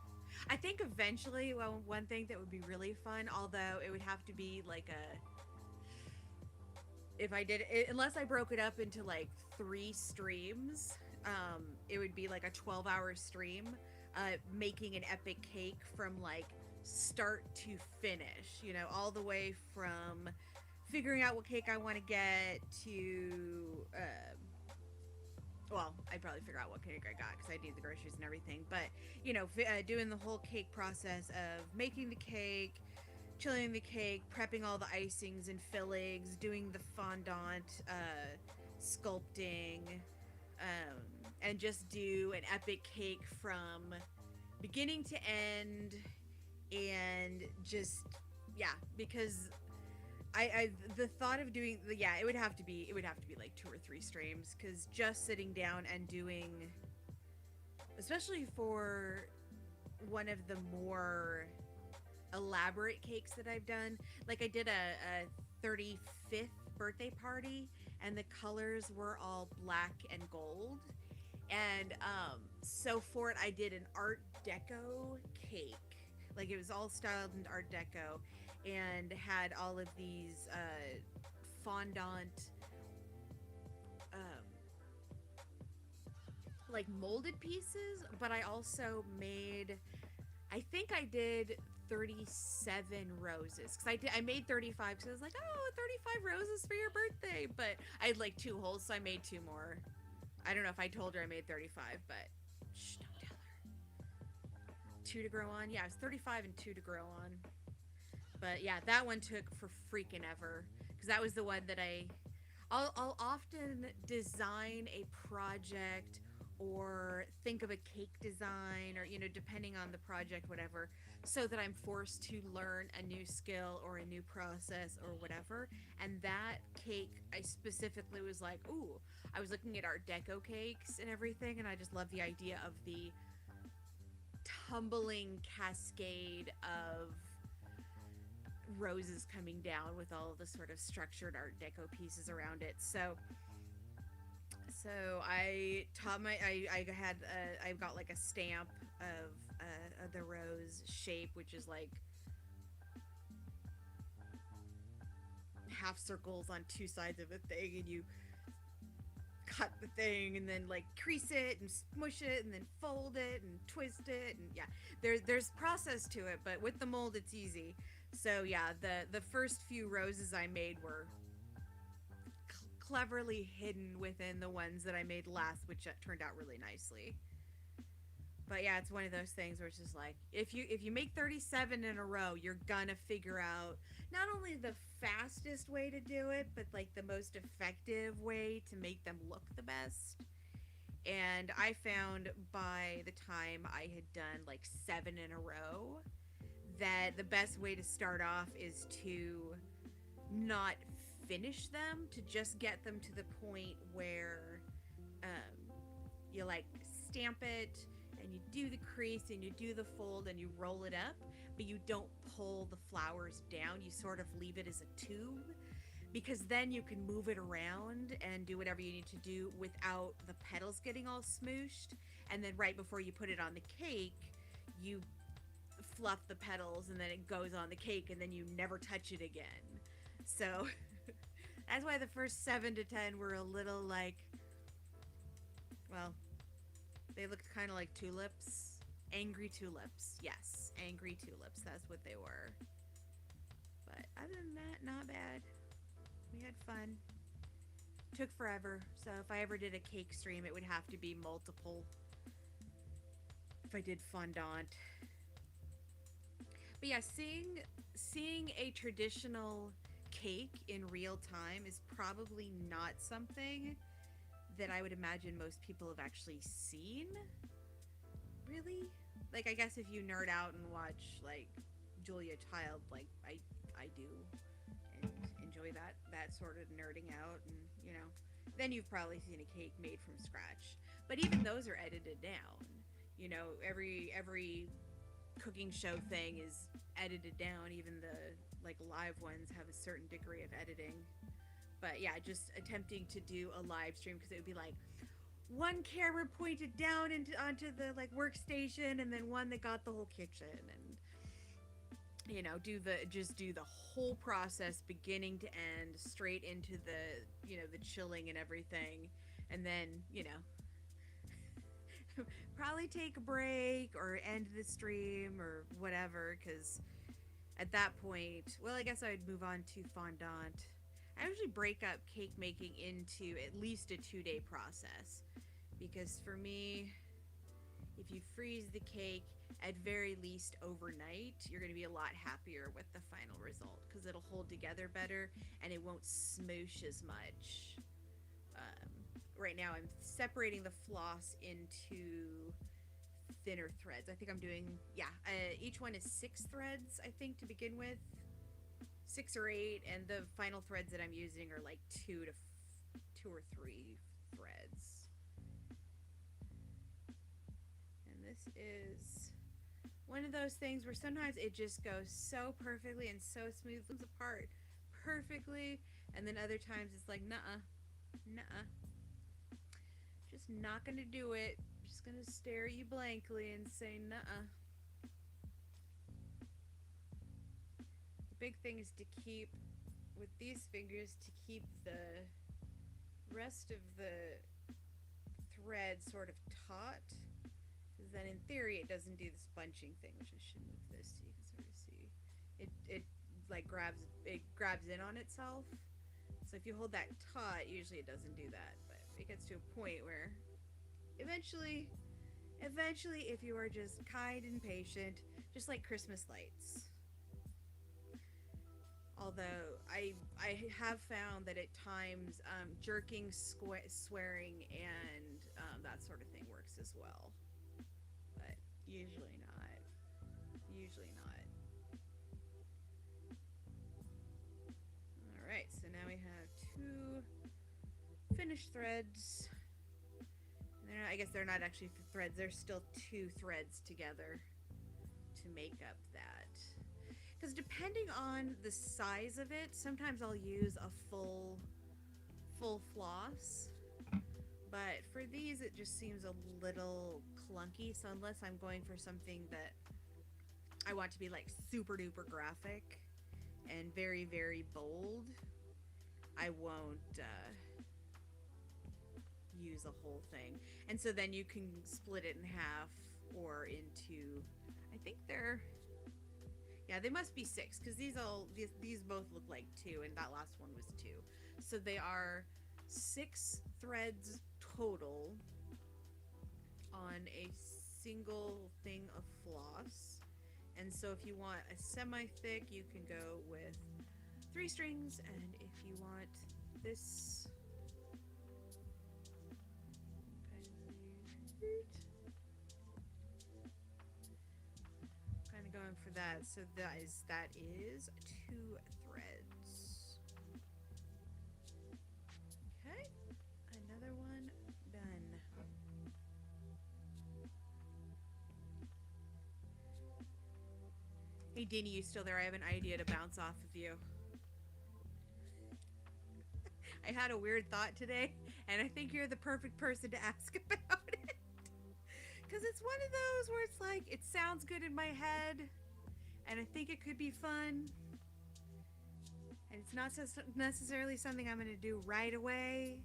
S1: I think eventually, well, one thing that would be really fun, although it would have to be like if I did it, unless I broke it up into like 3 streams, it would be like a 12-hour stream, making an epic cake from like start to finish, you know, all the way from figuring out what cake I want to get to well, I'd probably figure out what cake I got because I need the groceries and everything. But doing the whole cake process of making the cake, chilling the cake, prepping all the icings and fillings, doing the fondant, sculpting, um, and just do an epic cake from beginning to end, and just yeah, because I the thought of doing the yeah, it would have to be like 2 or 3 streams because just sitting down and doing, especially for one of the more elaborate cakes that I've done. Like I did a 35th birthday party, and the colors were all black and gold. And so for it, I did an Art Deco cake. Like it was all styled in Art Deco, and had all of these fondant, um, like molded pieces. But I also made, I think I did 37 roses because I made 35 because I was like, oh, 35 roses for your birthday. But I had like 2 holes, so I made 2 more. I don't know if I told her I made 35, but shh, don't tell her. 2 to grow on. Yeah, it was 35 and 2 to grow on. But yeah, that one took for freaking ever because that was the one that I'll often design a project or think of a cake design, or depending on the project, whatever, so that I'm forced to learn a new skill or a new process or whatever. And that cake, I specifically was like, ooh, I was looking at Art Deco cakes and everything, and I just love the idea of the tumbling cascade of roses coming down with all of the sort of structured Art Deco pieces around it. So I taught I had I got like a stamp of the rose shape, which is like half circles on 2 sides of a thing, and you cut the thing and then like crease it and smush it and then fold it and twist it, and yeah, there's process to it, but with the mold it's easy. So yeah, the first few roses I made were cleverly hidden within the ones that I made last, which turned out really nicely. But yeah, it's one of those things where it's just like, if you make 37 in a row, you're gonna figure out not only the fastest way to do it, but like the most effective way to make them look the best. And I found by the time I had done like 7 in a row that the best way to start off is to not finish them, to just get them to the point where you like stamp it and you do the crease and you do the fold and you roll it up, but you don't pull the flowers down. You sort of leave it as a tube, because then you can move it around and do whatever you need to do without the petals getting all smooshed. And then right before you put it on the cake, you fluff the petals and then it goes on the cake, and then you never touch it again. So that's why the first 7 to 10 were a little like, well, they looked kind of like tulips. Angry tulips. Yes, angry tulips. That's what they were. But other than that, not bad. We had fun. Took forever. So if I ever did a cake stream, it would have to be multiple. If I did fondant. But yeah, seeing a traditional cake in real time is probably not something that I would imagine most people have actually seen. Really? Like, I guess if you nerd out and watch like Julia Child, like I do, and enjoy that sort of nerding out, and then you've probably seen a cake made from scratch. But even those are edited down. Every cooking show thing is edited down. Even the like live ones have a certain degree of editing. But yeah, just attempting to do a live stream, because it would be like one camera pointed down onto the like workstation, and then one that got the whole kitchen, and do the whole process beginning to end, straight into the chilling and everything, and then probably take a break or end the stream or whatever, because at that point, well, I guess I would move on to fondant. I usually break up cake making into at least a 2-day process, because for me, if you freeze the cake at very least overnight, you're going to be a lot happier with the final result because it'll hold together better and it won't smoosh as much. Um, right now, I'm separating the floss into thinner threads. I think I'm doing, yeah, each one is 6 threads, I think, to begin with. 6 or 8, and the final threads that I'm using are like 2 or 3 threads. And this is one of those things where sometimes it just goes so perfectly and so smooth, comes apart perfectly, and then other times it's like, nuh-uh, nuh-uh, just not gonna do it. Just gonna stare at you blankly and say, nuh-uh. The big thing is to keep, with these fingers, to keep the rest of the thread sort of taut, because then in theory it doesn't do this bunching thing, which I should move this so you can sort of see. It like grabs in on itself. So if you hold that taut, usually it doesn't do that, but it gets to a point where eventually, if you are just kind and patient, just like Christmas lights. Although I have found that at times jerking, swearing, and that sort of thing works as well, but usually not. Usually not. All right, so now we have 2 finished threads. I guess they're not actually threads. They're still 2 threads together to make up that. Because depending on the size of it, sometimes I'll use a full floss. But for these, it just seems a little clunky. So unless I'm going for something that I want to be like super duper graphic and very, very bold, I won't use a whole thing. And so then you can split it in half or into, I think they're, yeah, they must be 6 because these both look like 2 and that last one was 2. So they are 6 threads total on a single thing of floss. And so if you want a semi-thick, you can go with 3 strings, and if you want this kind of going for that. So that is 2 threads. Okay, another one done. Hey Dini, you still there? I have an idea to bounce off of you. I had a weird thought today, and I think you're the perfect person to ask about it. Because it's one of those where it's like, it sounds good in my head, and I think it could be fun. And it's not necessarily something I'm going to do right away,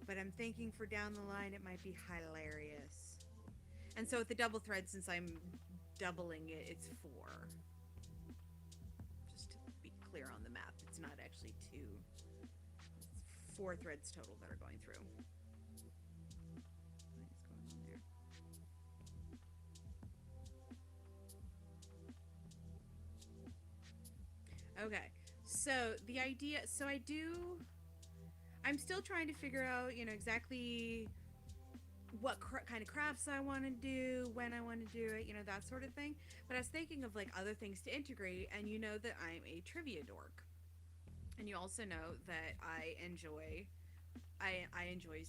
S1: but I'm thinking for down the line it might be hilarious. And so with the double thread, since I'm doubling it, it's 4. Just to be clear on the math, it's not actually 2. It's 4 threads total that are going through. What is going on there? Okay, so the idea, I'm still trying to figure out, exactly what kind of crafts I want to do, when I want to do it, that sort of thing. But I was thinking of like other things to integrate, and you know that I'm a trivia dork. And you also know that I enjoy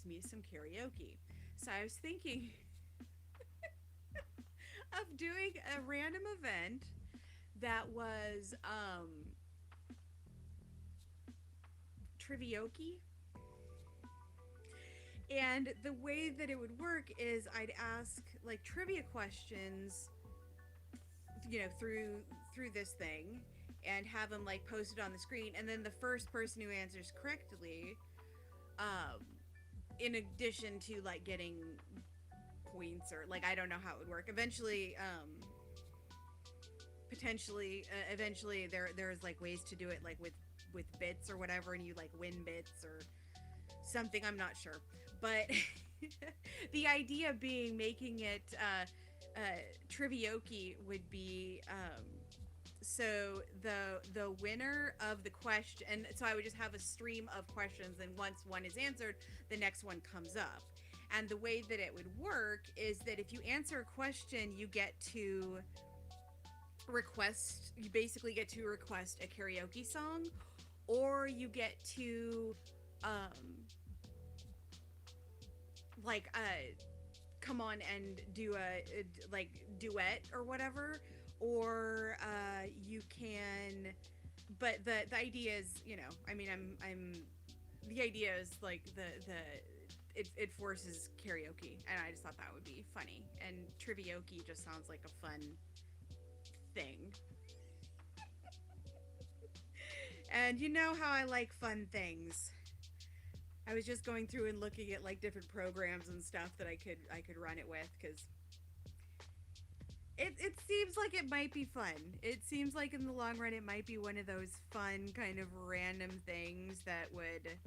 S1: me some karaoke. So I was thinking of doing a random event that was trivioki. And the way that it would work is I'd ask like trivia questions, through this thing, and have them like posted on the screen, and then the first person who answers correctly, in addition to like getting points, or like, I don't know how it would work. Eventually, eventually there's like ways to do it, like with bits or whatever, and you like win bits or something. I'm not sure, but The idea being making it trivioki would be so the winner of the question, and so I would just have a stream of questions, and once one is answered, the next one comes up. And the way that it would work is that if you answer a question, you basically get to request a karaoke song, or you get to like come on and do a like duet or whatever, or you can. But the idea is, I mean, I'm the idea is like it forces karaoke, and I just thought that would be funny. And trivioki just sounds like a fun thing. And you know how I like fun things. I was just going through and looking at like different programs and stuff that I could run it with, because it seems like it might be fun. It seems like in the long run it might be one of those fun kind of random things that would,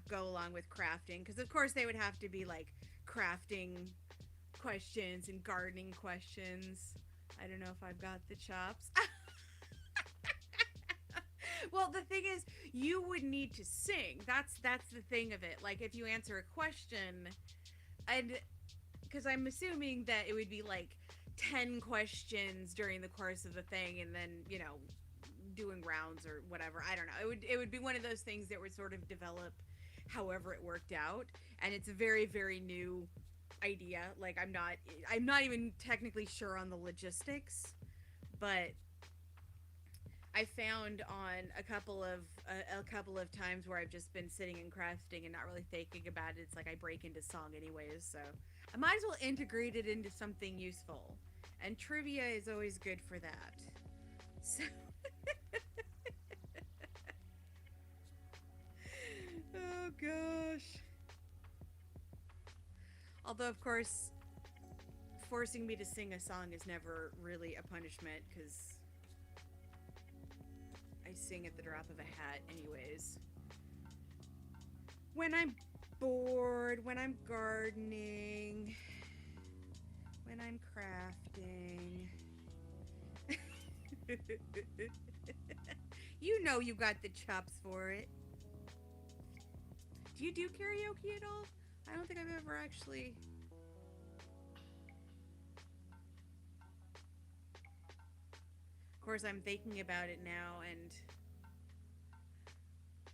S1: go along with crafting, because of course they would have to be like crafting questions and gardening questions. I don't know if I've got the chops. Well, the thing is, you would need to sing. That's the thing of it. Like if you answer a question, and because I'm assuming that it would be like 10 questions during the course of the thing, and then doing rounds or whatever. I don't know. It would be one of those things that would sort of develop however it worked out, and it's a very very new idea. Like I'm not even technically sure on the logistics, but I found on a couple of times where I've just been sitting and crafting and not really thinking about it. It's like I break into song anyways, so I might as well integrate it into something useful. And trivia is always good for that. So, oh gosh. Although of course, forcing me to sing a song is never really a punishment, because I sing at the drop of a hat anyways. When I'm bored, when I'm gardening, when I'm crafting. You got the chops for it. Do you do karaoke at all? I don't think I've ever actually. Of course, I'm thinking about it now, and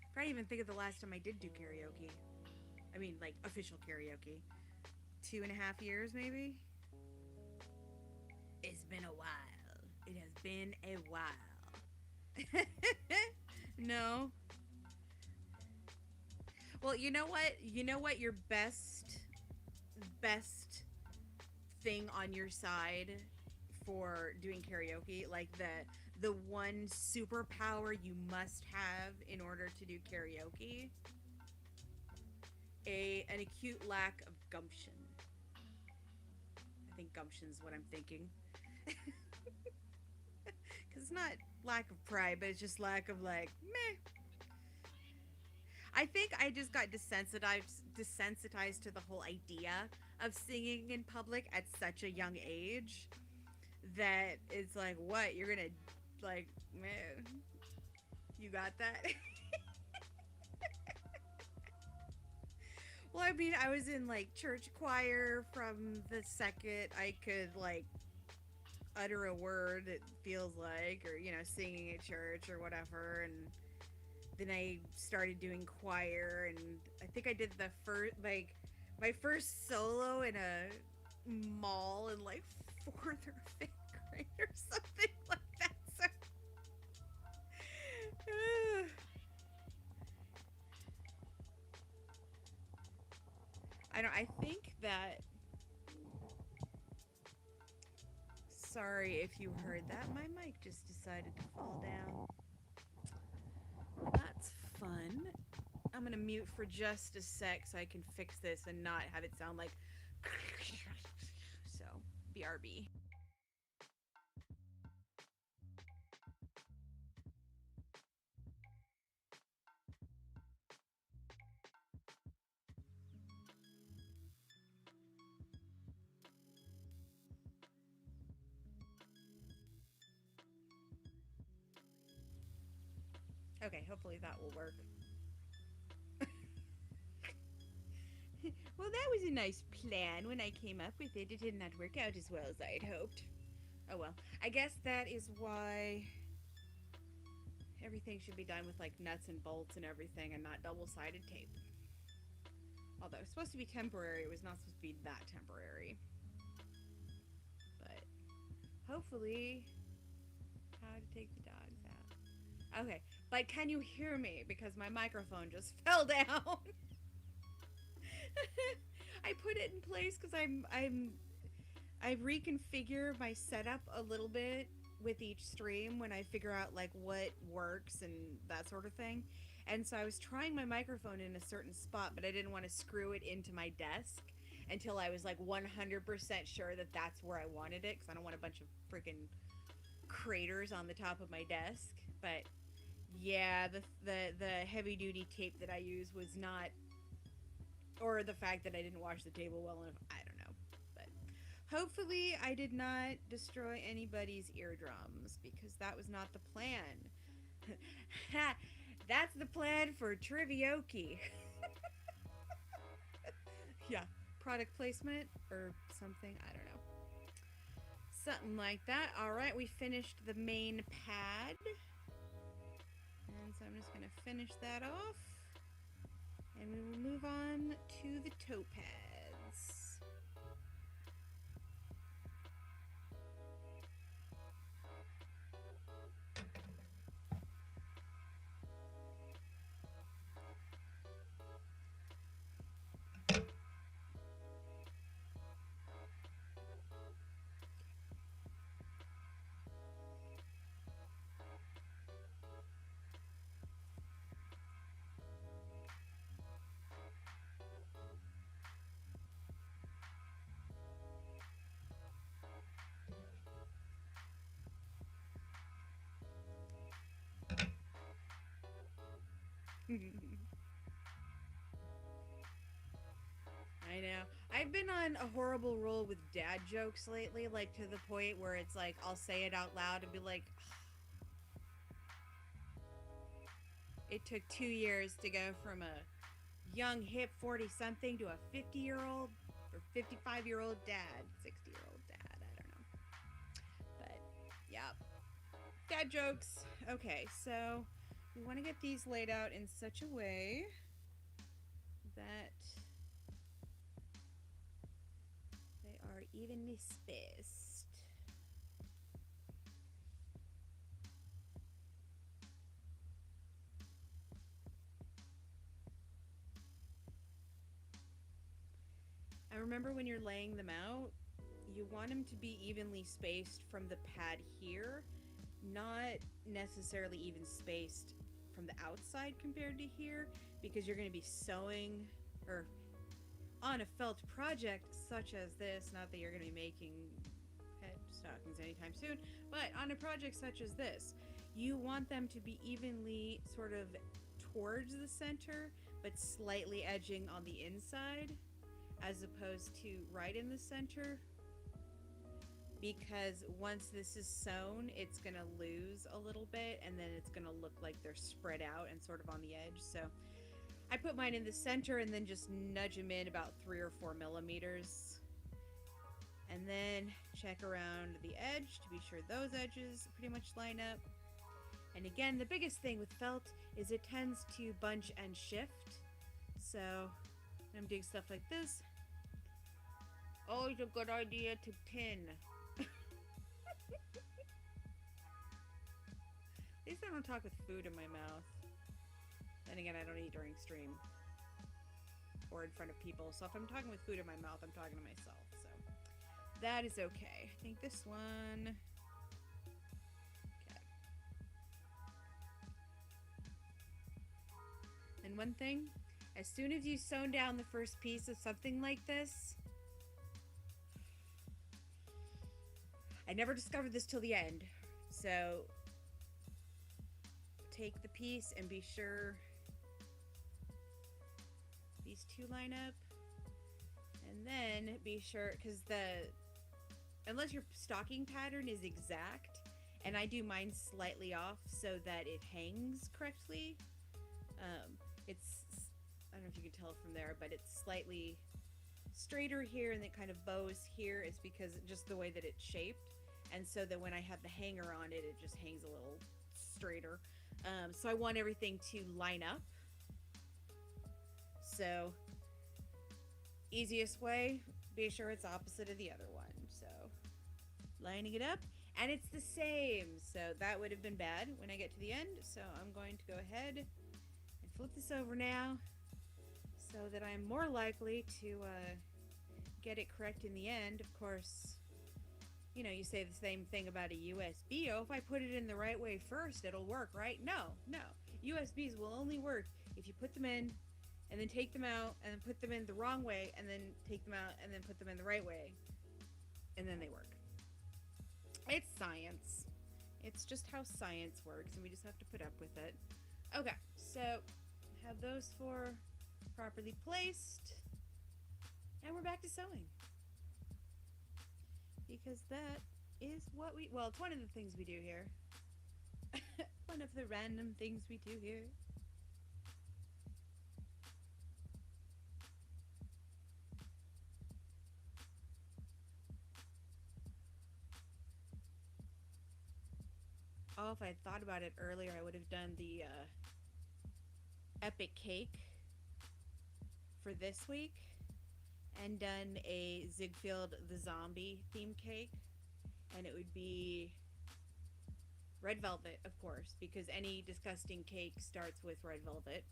S1: I can't even think of the last time I did do karaoke. I mean, like official karaoke. 2.5 years, maybe? It's been a while. It has been a while. No. Well, you know what? You know what your best thing on your side for doing karaoke, like the one superpower you must have in order to do karaoke, an acute lack of gumption. I think gumption is what I'm thinking. Because it's not lack of pride, but it's just lack of like meh. I think I just got desensitized to the whole idea of singing in public at such a young age that it's like, what, you're gonna like, man, you got that? Well, I mean, I was in like church choir from the second I could like utter a word, it feels like, or singing at church or whatever. And then I started doing choir, and I think I did the first, like, my first solo in a mall in like fourth or fifth grade or something like that. So, I think that. Sorry if you heard that. My mic just decided to fall down. That's fun. I'm gonna mute for just a sec so I can fix this and not have it sound like. So, BRB. Okay, hopefully that will work. Well, that was a nice plan when I came up with it. It did not work out as well as I had hoped. Oh well. I guess that is why everything should be done with like nuts and bolts and everything and not double-sided tape. Although it was supposed to be temporary, it was not supposed to be that temporary. But hopefully, how to take the dogs out. Okay, but can you hear me? Because my microphone just fell down. I put it in place because I reconfigure my setup a little bit with each stream when I figure out like what works and that sort of thing. And so I was trying my microphone in a certain spot, but I didn't want to screw it into my desk until I was like 100% sure that that's where I wanted it, because I don't want a bunch of freaking craters on the top of my desk. But yeah, the heavy duty tape that I used was not, or the fact that I didn't wash the table well enough, I don't know. But hopefully I did not destroy anybody's eardrums, because that was not the plan. That's the plan for Trivioki. Yeah, product placement or something, I don't know. Something like that. Alright, we finished the main pad. And so I'm just going to finish that off. And we will move on to the toe pads. I know. I've been on a horrible roll with dad jokes lately, like to the point where it's like I'll say it out loud and be like, it took 2 years to go from a young, hip 40 something to a 50-year-old or 55-year-old dad, 60-year-old dad. I don't know. But, yeah. Dad jokes. Okay, so we want to get these laid out in such a way that they are evenly spaced. I remember when you're laying them out, you want them to be evenly spaced from the pad here, not necessarily even spaced from the outside compared to here, because you're going to be sewing or on a felt project such as this, not that you're going to be making head stockings anytime soon, but on a project such as this, you want them to be evenly sort of towards the center, but slightly edging on the inside, as opposed to right in the center, because once this is sewn, it's going to lose a little bit, and then it's going to look like they're spread out and sort of on the edge. So I put mine in the center and then just nudge them in about 3 or 4 millimeters, and then check around the edge to be sure those edges pretty much line up. And again, the biggest thing with felt is it tends to bunch and shift. So when I'm doing stuff like this, always a good idea to pin. At least I don't talk with food in my mouth. Then again, I don't eat during stream or in front of people. So if I'm talking with food in my mouth, I'm talking to myself. So that is okay. I think this one. Okay. And one thing, as soon as you sew down the first piece of something like this, I never discovered this till the end. So take the piece and be sure these two line up, and then be sure, because unless your stocking pattern is exact And I do mine slightly off so that it hangs correctly. It's, I don't know if you can tell from there, but it's slightly straighter here and it kind of bows here. It's because just the way that it's shaped. And so that when I have the hanger on it, it just hangs a little straighter. So I want everything to line up. So easiest way, be sure it's opposite of the other one. So lining it up, and it's the same. So that would have been bad when I get to the end. So I'm going to go ahead and flip this over now so that I'm more likely to get it correct in the end. Of course, you know, you say the same thing about a USB. Oh, if I put it in the right way first, it'll work, right? No. USBs will only work if you put them in and then take them out and then put them in the wrong way and then take them out and then put them in the right way, and then they work. It's science. It's just how science works, and we just have to put up with it. Okay, so have those four properly placed, and we're back to sewing. Because that is what we, well, it's one of the things we do here. One of the random things we do here. Oh, if I had thought about it earlier, I would have done the epic cake for this week and done a Ziegfeld the Zombie theme cake. And it would be red velvet, of course, because any disgusting cake starts with red velvet.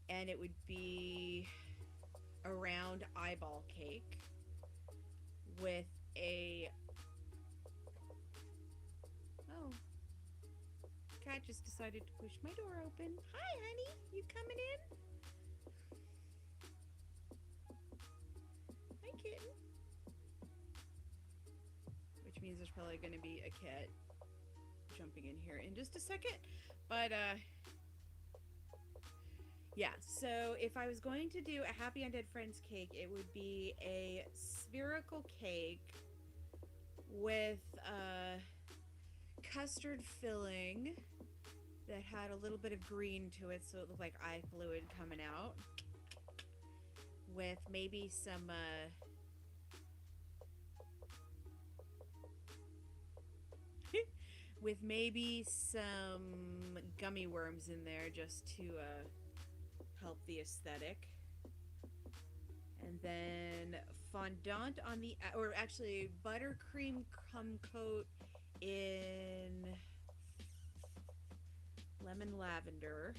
S1: And it would be a round eyeball cake with a, oh, cat just decided to push my door open. Hi, honey, you coming in? Hi, kitten. Which means there's probably going to be a cat jumping in here in just a second. But, yeah, so if I was going to do a Happy Undead Friends cake, it would be a spherical cake with custard filling that had a little bit of green to it, so it looked like eye fluid coming out, with maybe some with maybe some gummy worms in there just to help the aesthetic. And then fondant on the, or actually buttercream crumb coat in lemon lavender,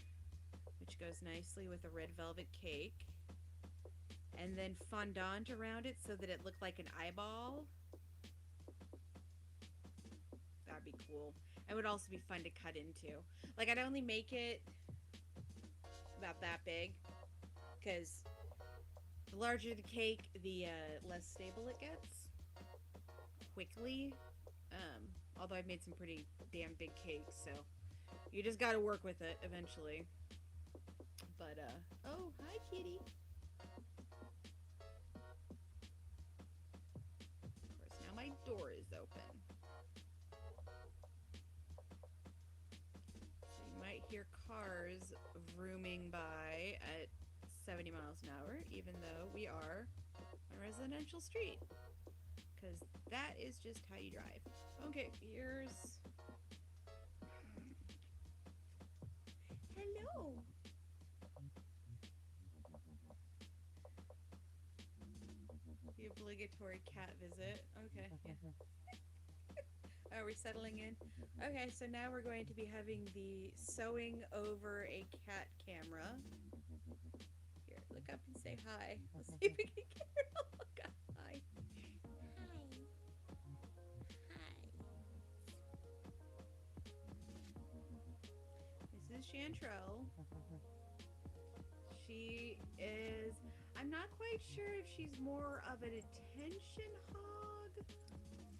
S1: which goes nicely with a red velvet cake. And then fondant around it so that it looked like an eyeball. That'd be cool. It would also be fun to cut into. Like, I'd only make it about that big, because the larger the cake, the less stable it gets quickly. Although I've made some pretty damn big cakes, so you just gotta work with it eventually. But, oh, hi, kitty. Of course, now my door is open. So you might hear cars vrooming by at 70 miles an hour, even though we are on a residential street. Because that is just how you drive. Okay, here's... Hello! The obligatory cat visit. Okay, yeah. Are we settling in? Okay, so now we're going to be having the sewing over a cat camera. Here, look up and say hi. Let's see if we can get her to look up. Hi. This is Chantrell. She is, I'm not quite sure if she's more of an attention hog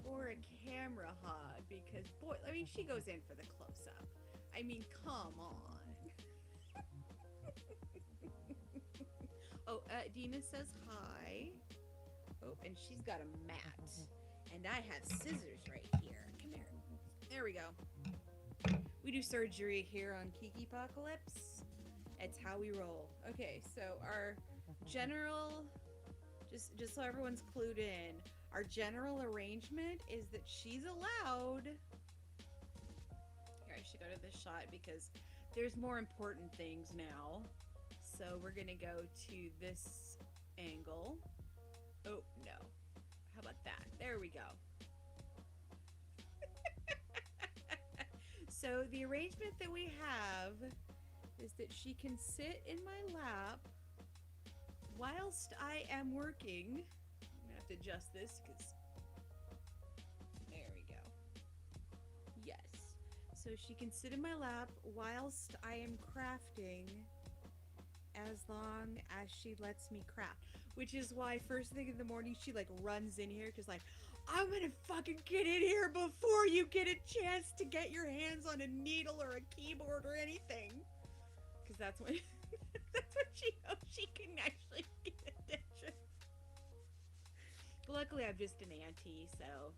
S1: or a camera hog, because boy, I mean, she goes in for the close-up. I mean, come on. Oh, Dina says hi. Oh, and she's got a mat. And I have scissors right here. Come here. There we go. We do surgery here on Kikipocalypse. It's how we roll. Okay, so our general, just so everyone's clued in, our general arrangement is that she's allowed. Here, I should go to this shot because there's more important things now. So we're gonna go to this angle. Oh no. How about that? There we go. So the arrangement that we have is that she can sit in my lap whilst I am working. I'm gonna have to adjust this because there we go. Yes. So she can sit in my lap whilst I am crafting, as long as she lets me craft. Which is why first thing in the morning she like runs in here because like, I'm gonna fucking get in here before you get a chance to get your hands on a needle or a keyboard or anything. Because that's when that's when she knows she can actually get attention. Luckily I'm just an auntie, so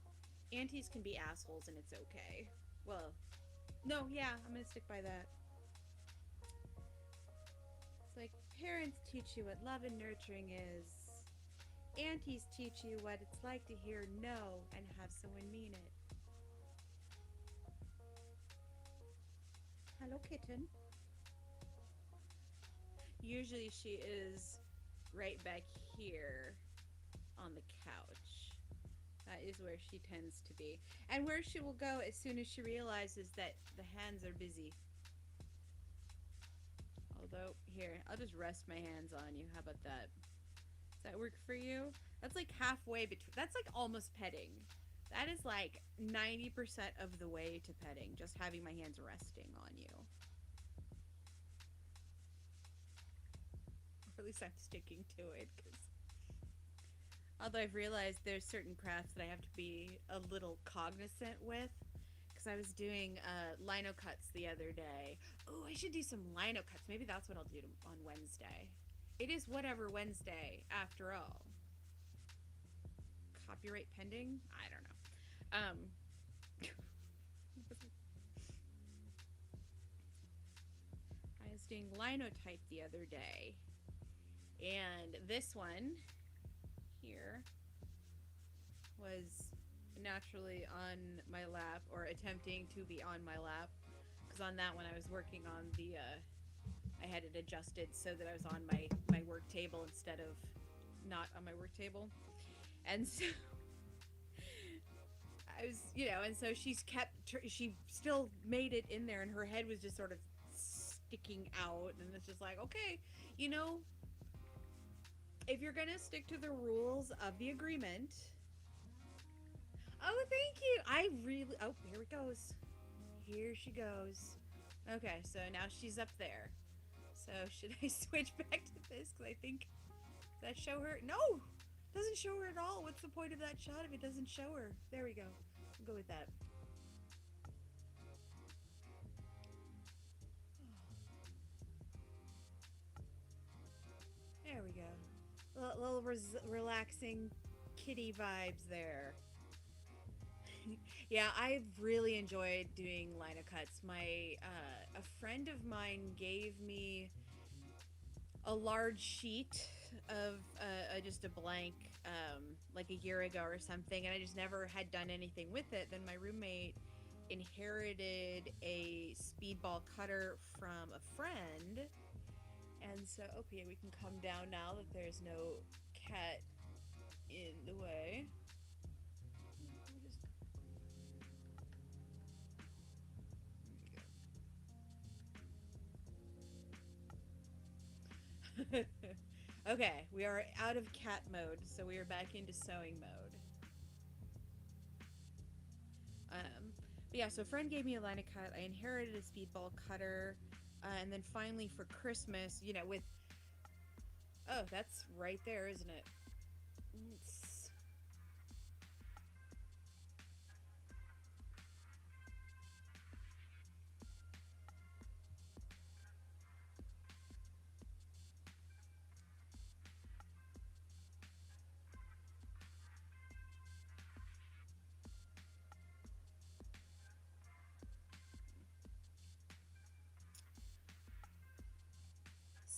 S1: aunties can be assholes and it's okay. Well, no, yeah, I'm gonna stick by that. It's like parents teach you what love and nurturing is. Aunties teach you what it's like to hear no and have someone mean it. Hello, kitten. Usually she is right back here on the couch. That is where she tends to be. And where she will go as soon as she realizes that the hands are busy. Although, here, I'll just rest my hands on you. How about that? Does that work for you? That's like halfway between. That's like almost petting. That is like 90% of the way to petting, just having my hands resting on you. Or at least I'm sticking to it, because although I've realized there's certain crafts that I have to be a little cognizant with, because I was doing lino cuts the other day. Oh, I should do some lino cuts. Maybe that's what I'll do on Wednesday. It is whatever Wednesday, after all. Copyright pending? I don't know. I was doing linotype the other day, and this one here was naturally on my lap, or attempting to be on my lap, because on that one I was working on the I had it adjusted so that I was on my work table instead of not on my work table. And so I was, and so she still made it in there, and her head was just sort of sticking out, and it's just like, okay, if you're gonna stick to the rules of the agreement. Oh, thank you. Oh, here it goes. Here she goes. Okay, so now she's up there. So should I switch back to this? Because I think, does that show her? No! Doesn't show her at all. What's the point of that shot if it doesn't show her? There we go. We'll go with that. There we go. Little relaxing kitty vibes there. Yeah, I've really enjoyed doing lino cuts. A friend of mine gave me a large sheet of just a blank like a year ago or something, and I just never had done anything with it. Then my roommate inherited a speedball cutter from a friend, and so okay, we can come down now that there's no cat in the way. Okay, we are out of cat mode, so we are back into sewing mode. But yeah, so a friend gave me a line of cut. I inherited a speedball cutter, and then finally for Christmas, with... Oh, that's right there, isn't it? It's...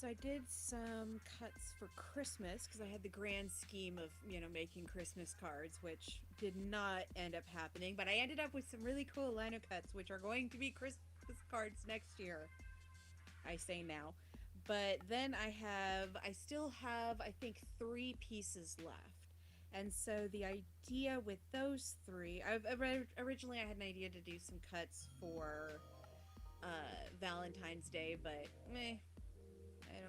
S1: So I did some cuts for Christmas because I had the grand scheme of, making Christmas cards, which did not end up happening. But I ended up with some really cool lino cuts, which are going to be Christmas cards next year. I say now. But then I still have, I think, three pieces left. And so the idea with those three, originally I had an idea to do some cuts for Valentine's Day, but meh, I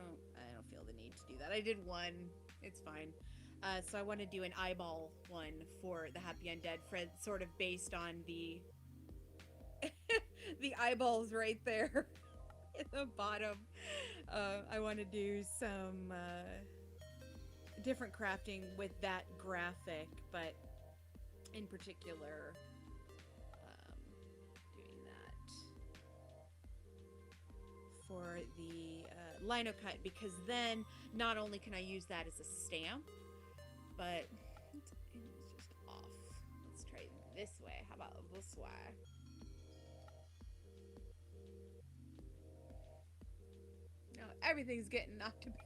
S1: don't feel the need to do that. I did one. It's fine. So I want to do an eyeball one for the Happy Undead, Fred, sort of based on the eyeballs right there in the bottom. I want to do some different crafting with that graphic, but in particular, doing that for the lino cut, because then not only can I use that as a stamp, but it's just off. Let's try this way. How about this way? No, everything's getting knocked about.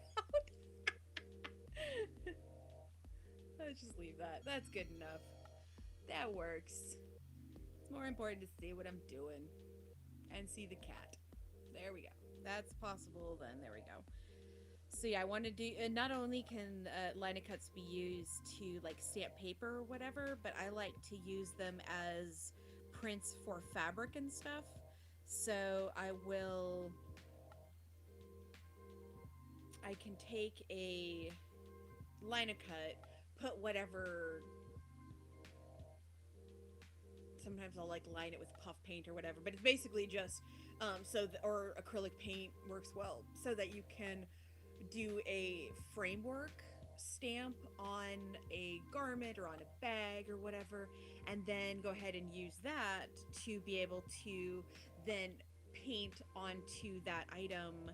S1: Let's just leave that. That's good enough. That works. It's more important to see what I'm doing and see the cat. There we go. That's possible then. There we go. So yeah, I want to do, and not only can lino cuts be used to like stamp paper or whatever, but I like to use them as prints for fabric and stuff. So I can take a lino cut, put whatever, sometimes I'll like line it with puff paint or whatever, but it's basically just or acrylic paint works well, so that you can do a framework stamp on a garment or on a bag or whatever, and then go ahead and use that to be able to then paint onto that item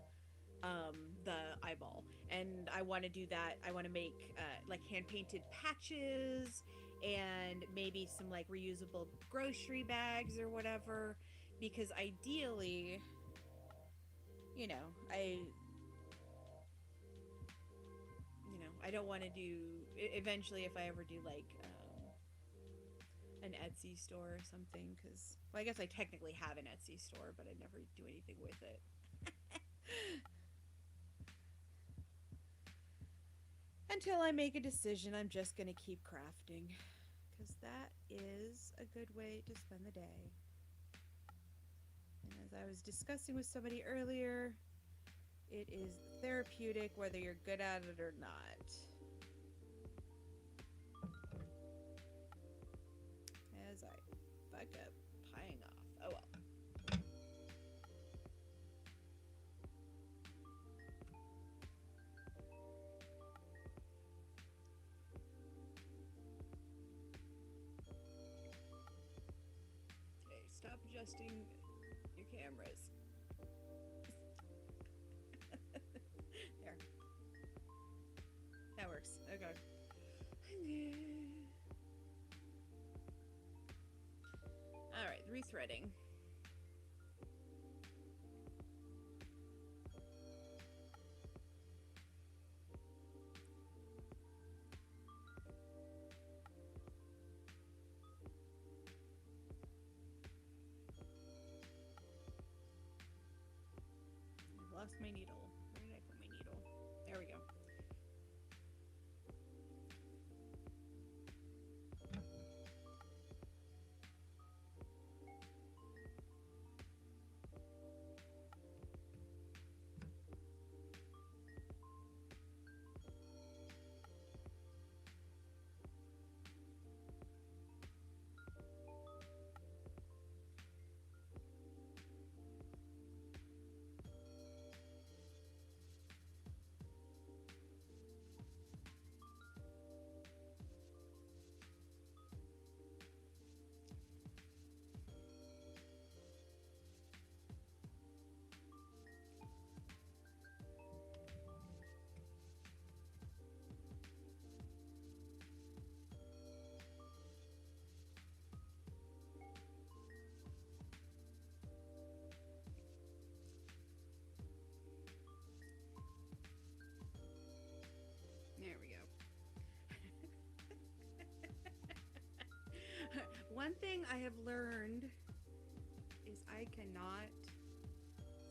S1: the eyeball. And I want to do that. I want to make like hand painted patches and maybe some like reusable grocery bags or whatever, because ideally, you know, I I don't want to do, eventually, if I ever do like an Etsy store or something, because, well, I guess I technically have an Etsy store, but I never do anything with it. Until I make a decision, I'm just going to keep crafting, because that is a good way to spend the day. And as I was discussing with somebody earlier, it is therapeutic whether you're good at it or not. As I fuck up tying off. Oh well. Okay, stop adjusting your cameras. There. That works. Okay. Alright, rethreading. I've lost my needle. Where did I put my needle? There we go. One thing I have learned is I cannot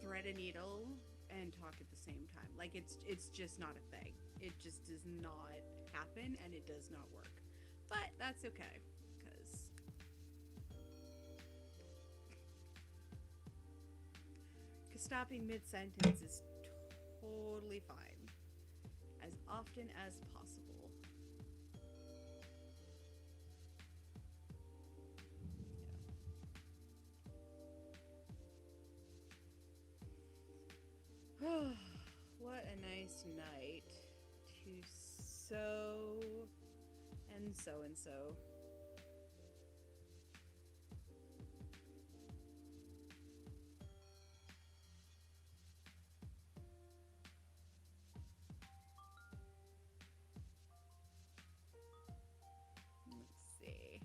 S1: thread a needle and talk at the same time. Like it's just not a thing. It just does not happen and it does not work. But that's okay cuz stopping mid-sentence is totally fine as often as possible. Yeah. What a nice night to sew and so and so. Let's see.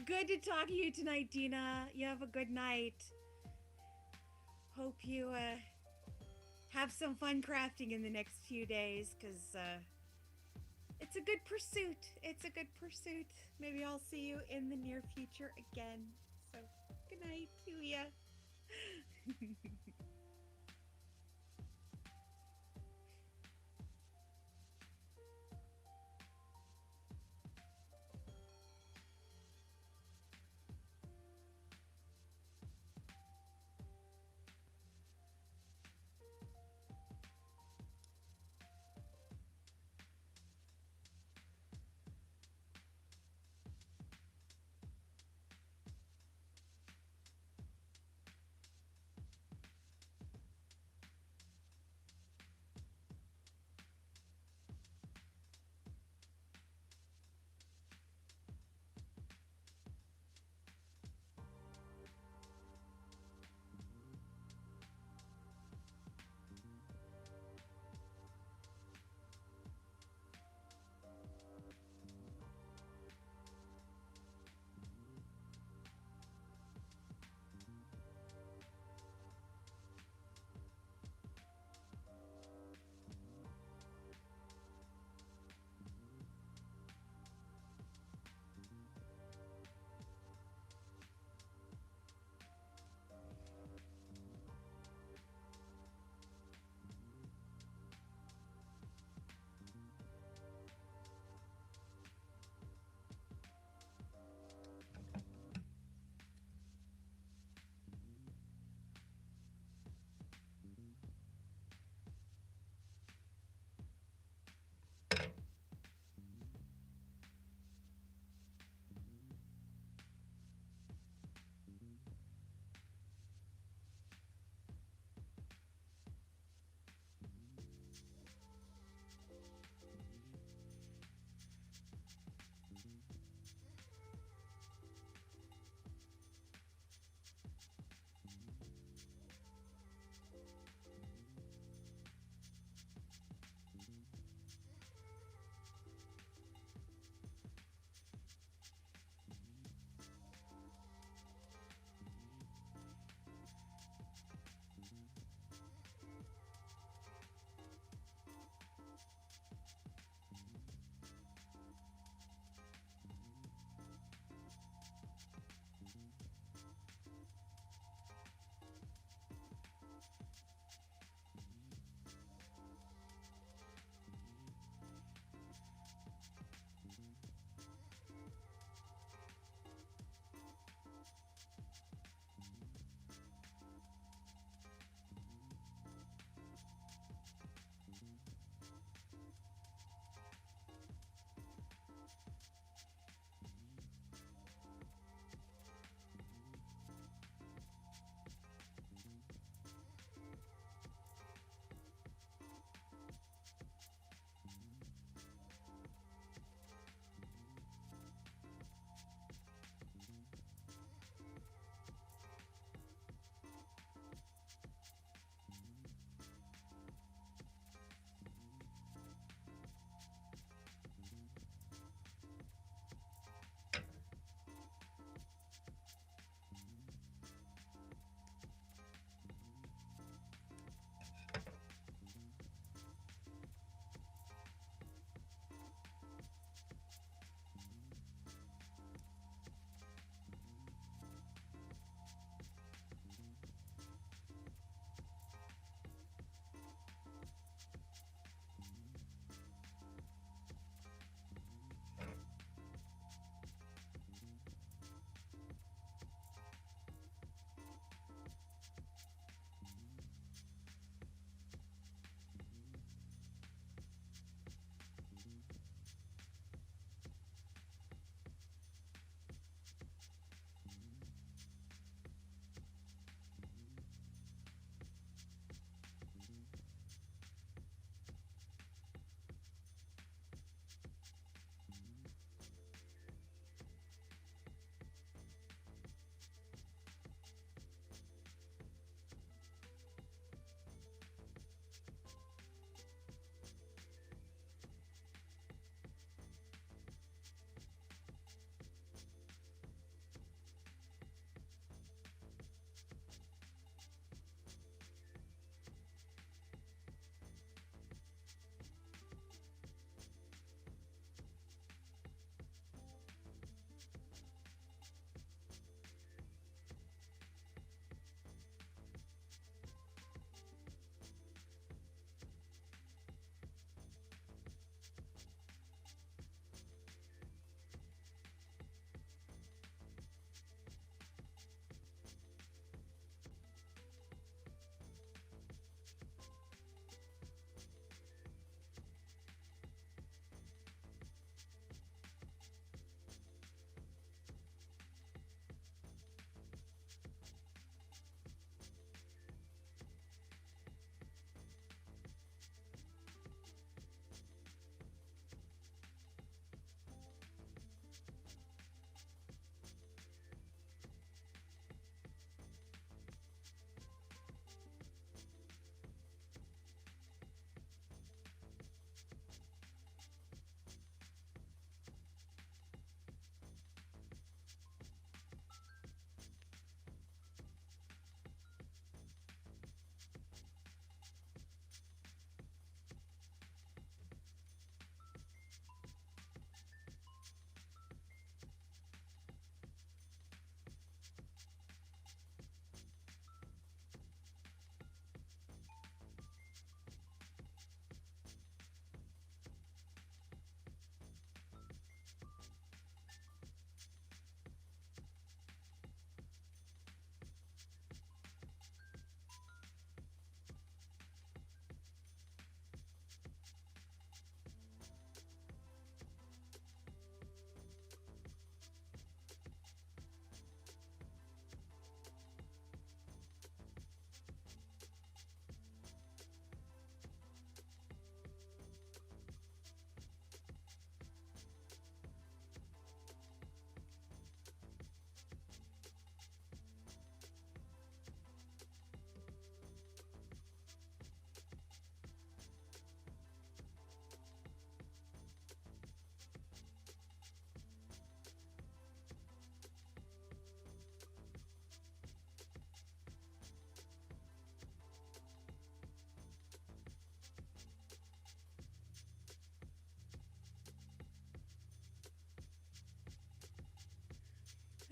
S1: Good to talk to you tonight, Dina. You have a good night. Hope you have some fun crafting in the next few days because it's a good pursuit. It's a good pursuit. Maybe I'll see you in the near future again. So, good night to ya.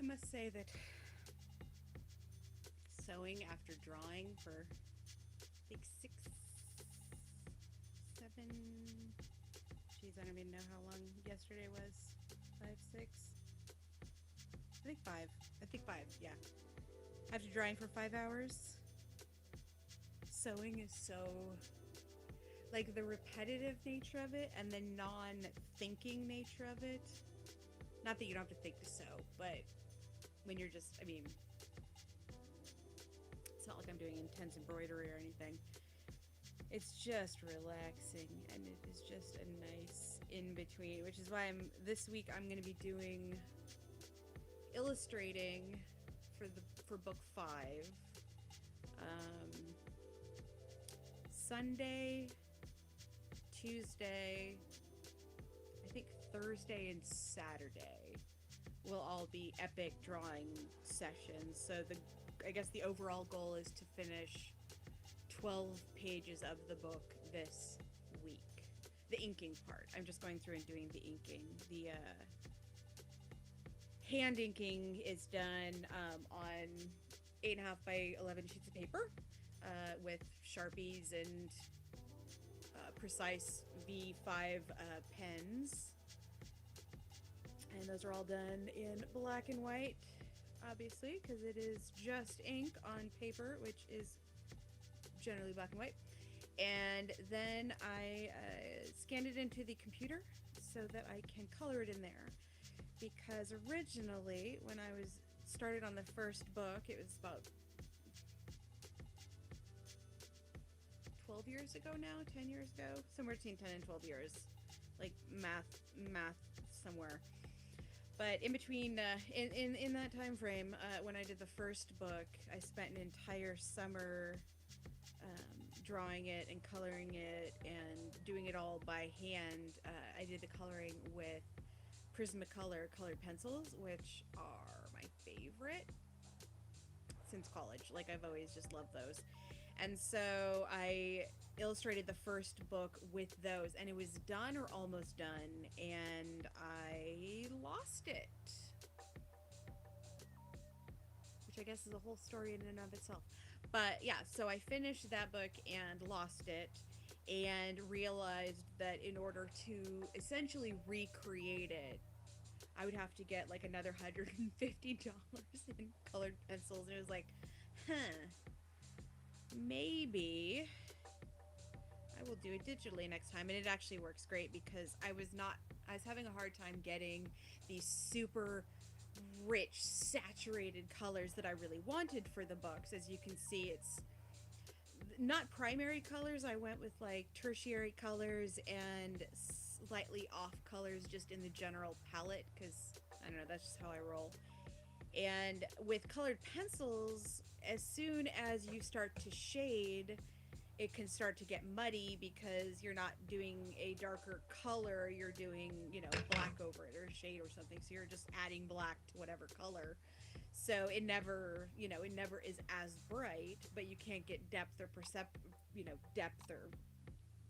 S1: I must say that sewing after drawing for I think 6, 7, geez, I don't even know how long yesterday was. 5, 6, I think 5. I think 5, yeah. After drawing for 5 hours, sewing is so, like, the repetitive nature of it and the non-thinking nature of it. Not that you don't have to think to sew, but when you're just, I mean, it's not like I'm doing intense embroidery or anything. It's just relaxing, and it is just a nice in-between, which is why this week I'm going to be doing illustrating for book 5. Sunday, Tuesday, I think Thursday and Saturday will all be epic drawing sessions. So I guess the overall goal is to finish 12 pages of the book this week. The inking part. I'm just going through and doing the inking. The hand inking is done on 8.5 by 11 sheets of paper with Sharpies and precise V5 pens. And those are all done in black and white, obviously, because it is just ink on paper, which is generally black and white. And then I scanned it into the computer so that I can color it in there. Because originally, when I was started on the first book, it was about 12 years ago now, 10 years ago, somewhere between 10 and 12 years, like math somewhere. But in between, in that time frame, when I did the first book, I spent an entire summer drawing it and coloring it and doing it all by hand. I did the coloring with Prismacolor colored pencils, which are my favorite since college. Like, I've always just loved those. And so I illustrated the first book with those, and it was done or almost done, and I lost it. Which I guess is a whole story in and of itself. But yeah, so I finished that book and lost it, and realized that in order to essentially recreate it, I would have to get like another $150 in colored pencils. And it was like, maybe I will do it digitally next time. And it actually works great because I was having a hard time getting these super rich, saturated colors that I really wanted for the books. As you can see, it's not primary colors. I went with like tertiary colors and slightly off colors just in the general palette, because I don't know, that's just how I roll. And with colored pencils, as soon as you start to shade, it can start to get muddy because you're not doing a darker color, you're doing, black over it or shade or something. So you're just adding black to whatever color. So it never is as bright, but you can't get depth or depth or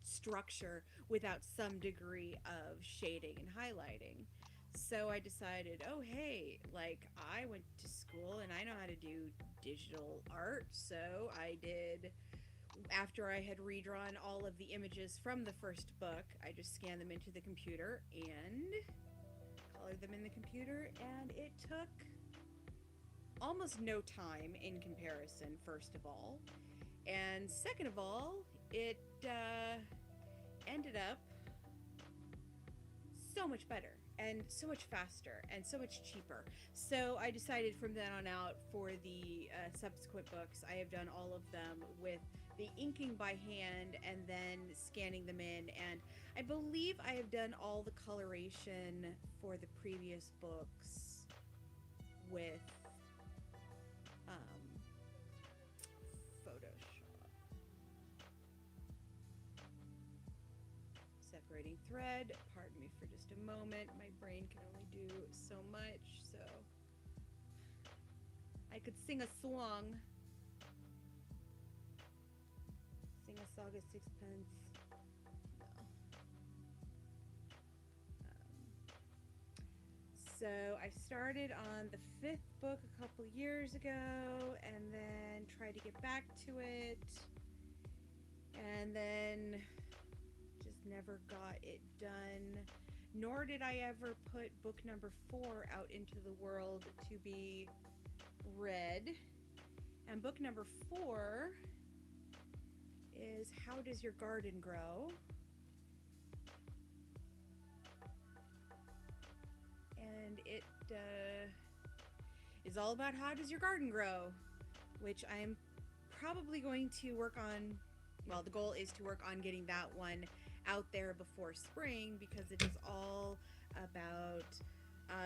S1: structure without some degree of shading and highlighting. So I decided, oh hey, like, I went to school and I know how to do digital art. So I did, after I had redrawn all of the images from the first book, I just scanned them into the computer and colored them in the computer, and it took almost no time in comparison, first of all. And second of all, it ended up so much better and so much faster and so much cheaper. So I decided from then on out, for the subsequent books, I have done all of them with the inking by hand and then scanning them in. And I believe I have done all the coloration for the previous books with Photoshop. Separating thread. Pardon me for just a moment. My brain can only do so much, so I could sing a song. Sing a song of sixpence. No. So I started on the fifth book a couple years ago and then tried to get back to it and then just never got it done. Nor did I ever put book number 4 out into the world to be read. And book number 4 is How Does Your Garden Grow? And it is all about how does your garden grow, which I'm probably going to work on. Well, the goal is to work on getting that one out there before spring because it is all about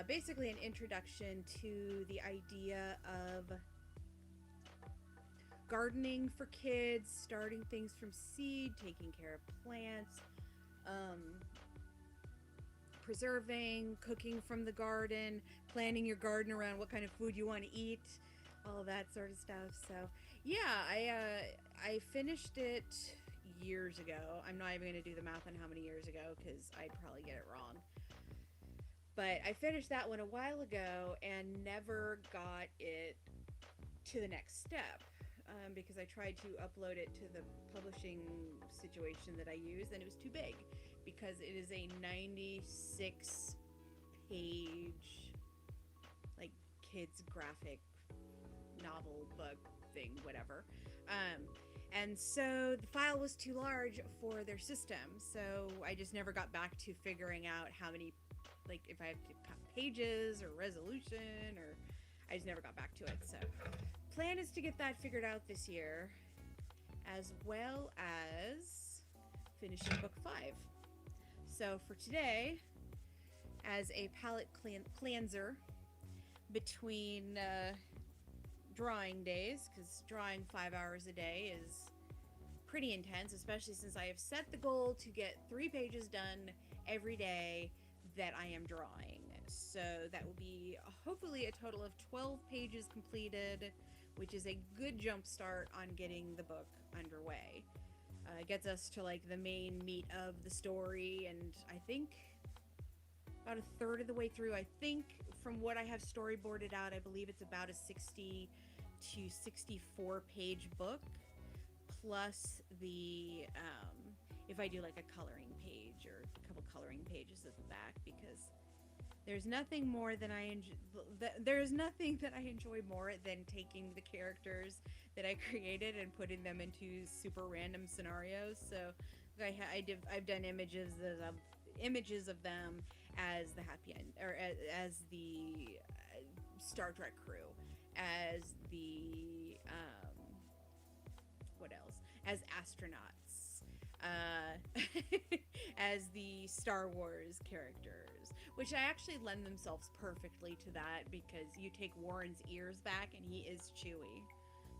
S1: basically an introduction to the idea of gardening for kids, starting things from seed, taking care of plants, preserving, cooking from the garden, planning your garden around what kind of food you want to eat, all that sort of stuff. So yeah, I finished it years ago. I'm not even going to do the math on how many years ago because I'd probably get it wrong. But I finished that one a while ago and never got it to the next step because I tried to upload it to the publishing situation that I use and it was too big because it is a 96 page like kids graphic novel book thing, whatever. And so the file was too large for their system, so I just never got back to figuring out how many, like if I have to cut pages or resolution, or I just never got back to it. So plan is to get that figured out this year, as well as finishing book 5. So for today, as a palette cleanser between drawing days, because drawing 5 hours a day is pretty intense, especially since I have set the goal to get 3 pages done every day that I am drawing. So that will be hopefully a total of 12 pages completed, which is a good jump start on getting the book underway. It gets us to like the main meat of the story, and I think about a third of the way through. I think from what I have storyboarded out, I believe it's about a 60 to 64 page book, plus the if I do like a coloring page or a couple coloring pages at the back, because there's nothing more than there's nothing that I enjoy more than taking the characters that I created and putting them into super random scenarios. So I've done images of them as the happy end, or as the Star Trek crew, as the what else? As astronauts, as the Star Wars characters, which I actually lend themselves perfectly to that because you take Warren's ears back and he is Chewie.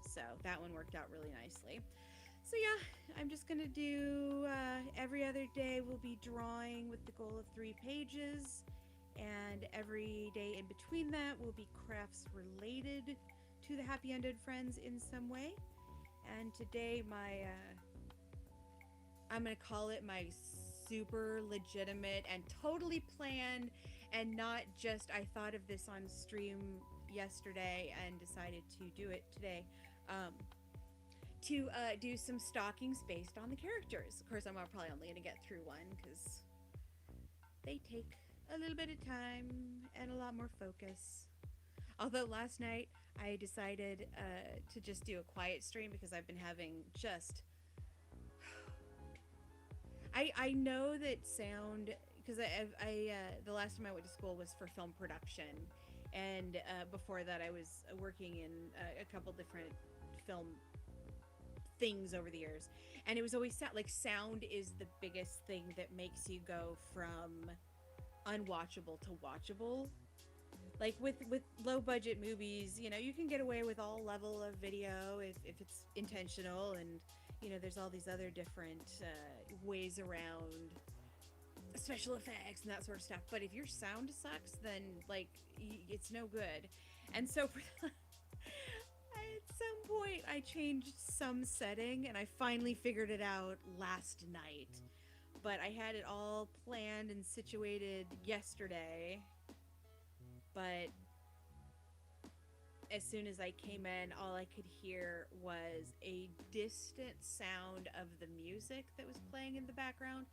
S1: So that one worked out really nicely. So yeah, I'm just gonna do every other day we'll be drawing with the goal of 3 pages, and every day in between that will be crafts related to the Happy Ended Friends in some way. And today I'm gonna call it my super legitimate and totally planned, and not just I thought of this on stream yesterday and decided to do it today, to do some stockings based on the characters. Of course, I'm probably only gonna get through one because they take a little bit of time and a lot more focus. Although last night I decided to just do a quiet stream because I've been having just I know that sound, because I the last time I went to school was for film production, and before that I was working in a couple different film things over the years, and it was always like sound is the biggest thing that makes you go from unwatchable to watchable. Like with low budget movies, you know, you can get away with all level of video if it's intentional, and you know, there's all these other different ways around special effects and that sort of stuff. But if your sound sucks, then like it's no good. And so for at some point I changed some setting, and I finally figured it out last night. But I had it all planned and situated yesterday, but as soon as I came in, all I could hear was a distant sound of the music that was playing in the background,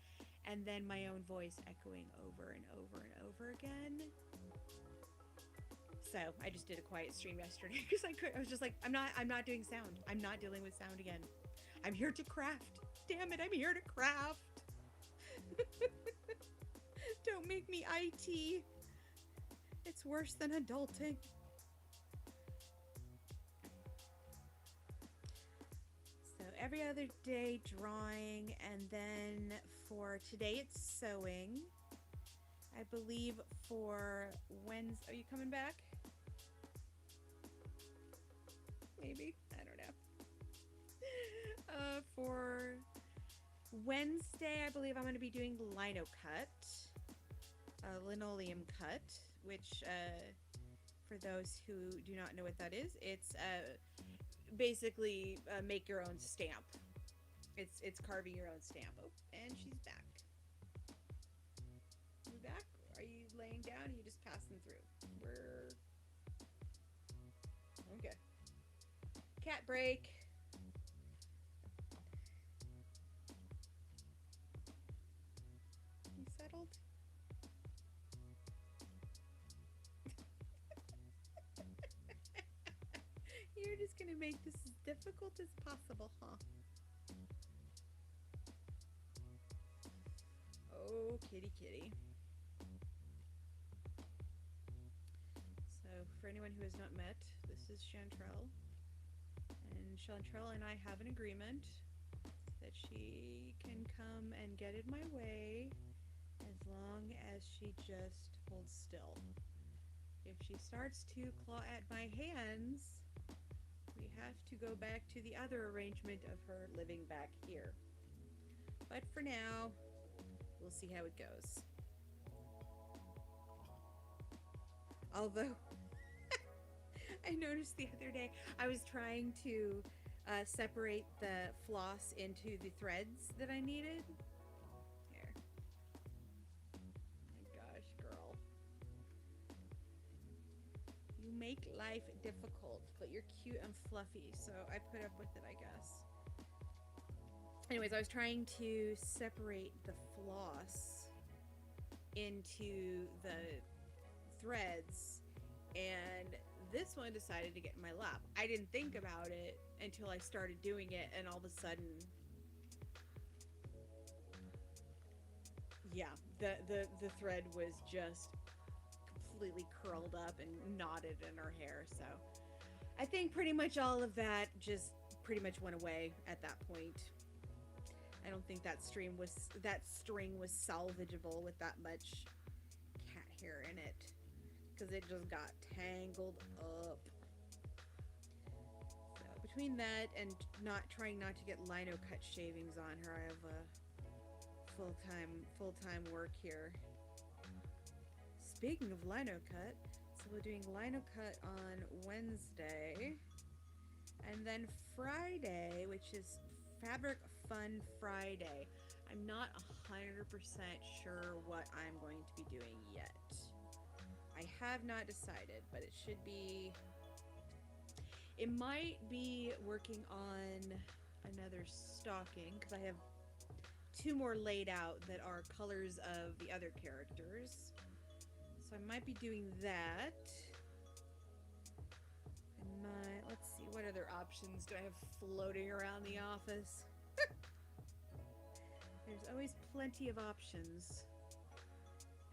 S1: and then my own voice echoing over and over and over again. So I just did a quiet stream yesterday because I was just like, I'm not doing sound. I'm not dealing with sound again. I'm here to craft. Damn it, I'm here to craft. Don't make me IT. It's worse than adulting. So every other day drawing, and then for today it's sewing. I believe for Wednesday. Are you coming back? Maybe. I don't know. For Wednesday, I believe I'm going to be doing lino cut, linoleum cut, which for those who do not know what that is, it's basically make your own stamp. It's carving your own stamp. Oh, and she's back. You back? Are you laying down? Or are you just passing through? We're okay. Cat break. You settled? You're just gonna make this as difficult as possible, huh? Oh, kitty kitty. So, for anyone who has not met, this is Chantrell. And Chantrell and I have an agreement that she can come and get in my way as long as she just holds still. If she starts to claw at my hands, we have to go back to the other arrangement of her living back here. But for now, we'll see how it goes. Although, I noticed the other day, I was trying to separate the floss into the threads that I needed. Here. My gosh, girl. You make life difficult, but you're cute and fluffy, so I put up with it, I guess. Anyways, I was trying to separate the floss into the threads, and this one decided to get in my lap. I didn't think about it until I started doing it, and all of a sudden, yeah, the thread was just completely curled up and knotted in her hair. So I think pretty much all of that just pretty much went away at that point. I don't think that string was salvageable with that much cat hair in it, because it just got tangled up. So between that and trying not to get lino cut shavings on her, I have a full-time work here. Speaking of lino cut, so we're doing lino cut on Wednesday, and then Friday, which is Fabric Fun Friday. I'm not 100% sure what I'm going to be doing yet. I have not decided, but it should be... It might be working on another stocking, because I have 2 more laid out that are colors of the other characters. So I might be doing that. Let's see, what other options do I have floating around the office? There's always plenty of options.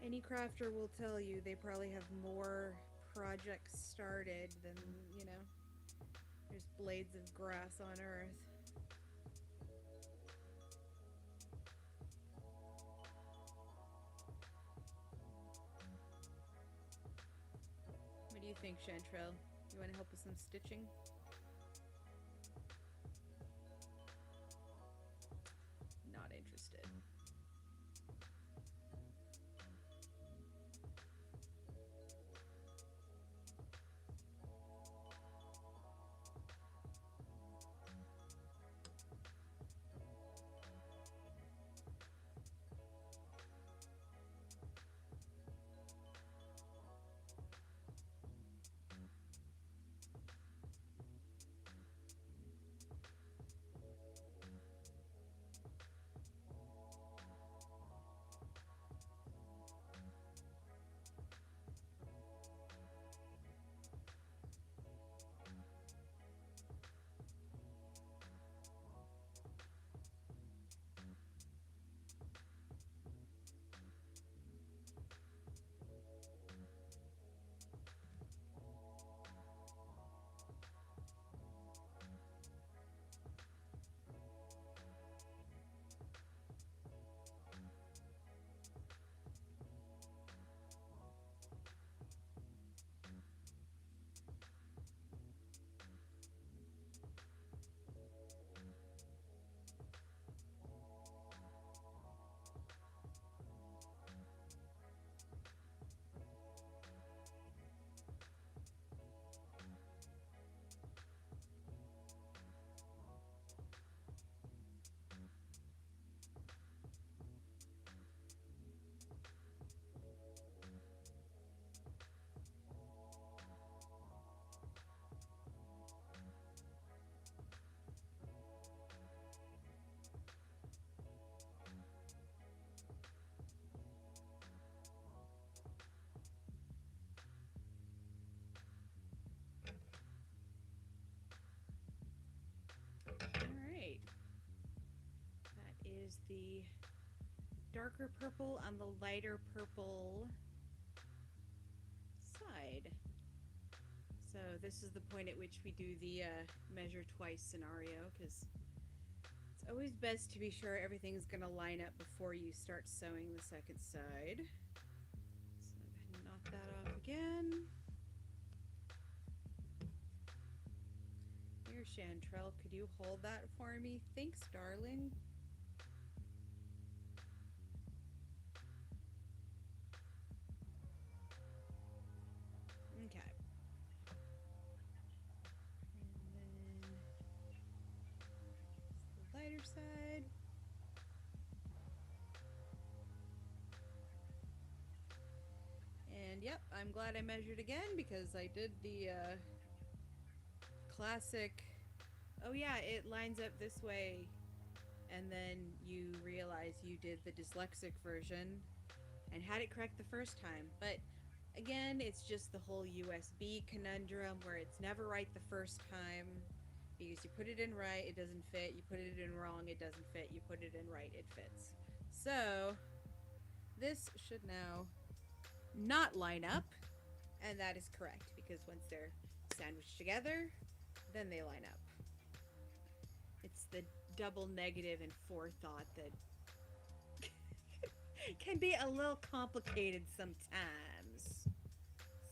S1: Any crafter will tell you they probably have more projects started than, you know, there's blades of grass on earth. What do you think, Chantrell? You want to help with some stitching? Not interested. is the darker purple on the lighter purple side. So this is the point at which we do the measure twice scenario, because it's always best to be sure everything's going to line up before you start sewing the second side. So knock that off again. Here, Chantrell, could you hold that for me? Thanks, darling. Okay. And then the lighter side. And yep, I'm glad I measured again, because I did the classic, oh yeah, it lines up this way, and then you realize you did the dyslexic version and had it correct the first time. But again, it's just the whole USB conundrum where it's never right the first time, because you put it in right, it doesn't fit. You put it in wrong, it doesn't fit. You put it in right, it fits. So this should now not line up, and that is correct, because once they're sandwiched together, then they line up. It's the double negative and forethought that can be a little complicated sometimes.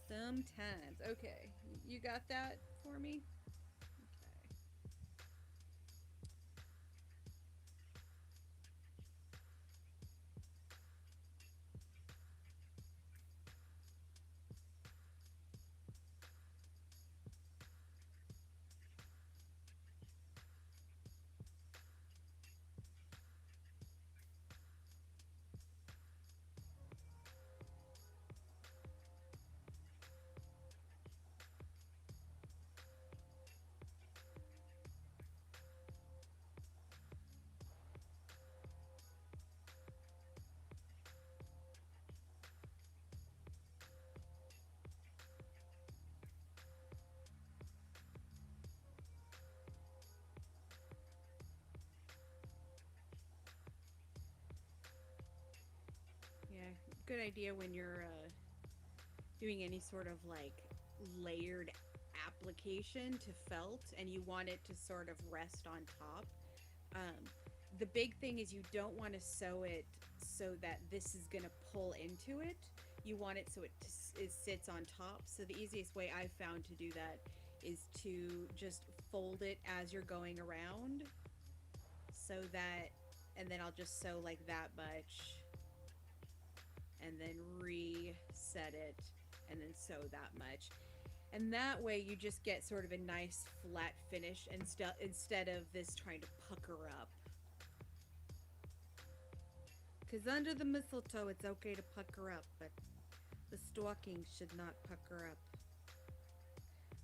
S1: Sometimes. Okay, you got that for me? Okay. Yeah, good idea when you're doing any sort of like layered application to felt and you want it to sort of rest on top. The big thing is you don't want to sew it so that this is going to pull into it. You want it so it sits on top. So the easiest way I've found to do that is to just fold it as you're going around, so that, and then I'll just sew like that much, and then reset it, and then sew that much. And that way you just get sort of a nice flat finish instead of this trying to pucker up. Because under the mistletoe, it's okay to pucker up, but the stockings should not pucker up.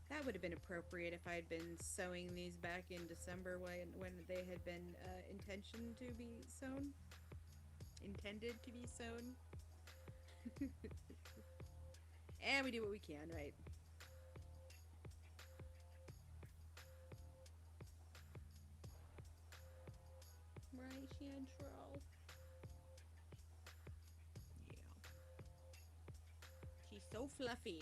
S1: That would have been appropriate if I had been sewing these back in December when they had been intended to be sewn. And we do what we can, right? Right, Chantrell? Yeah. She's so fluffy.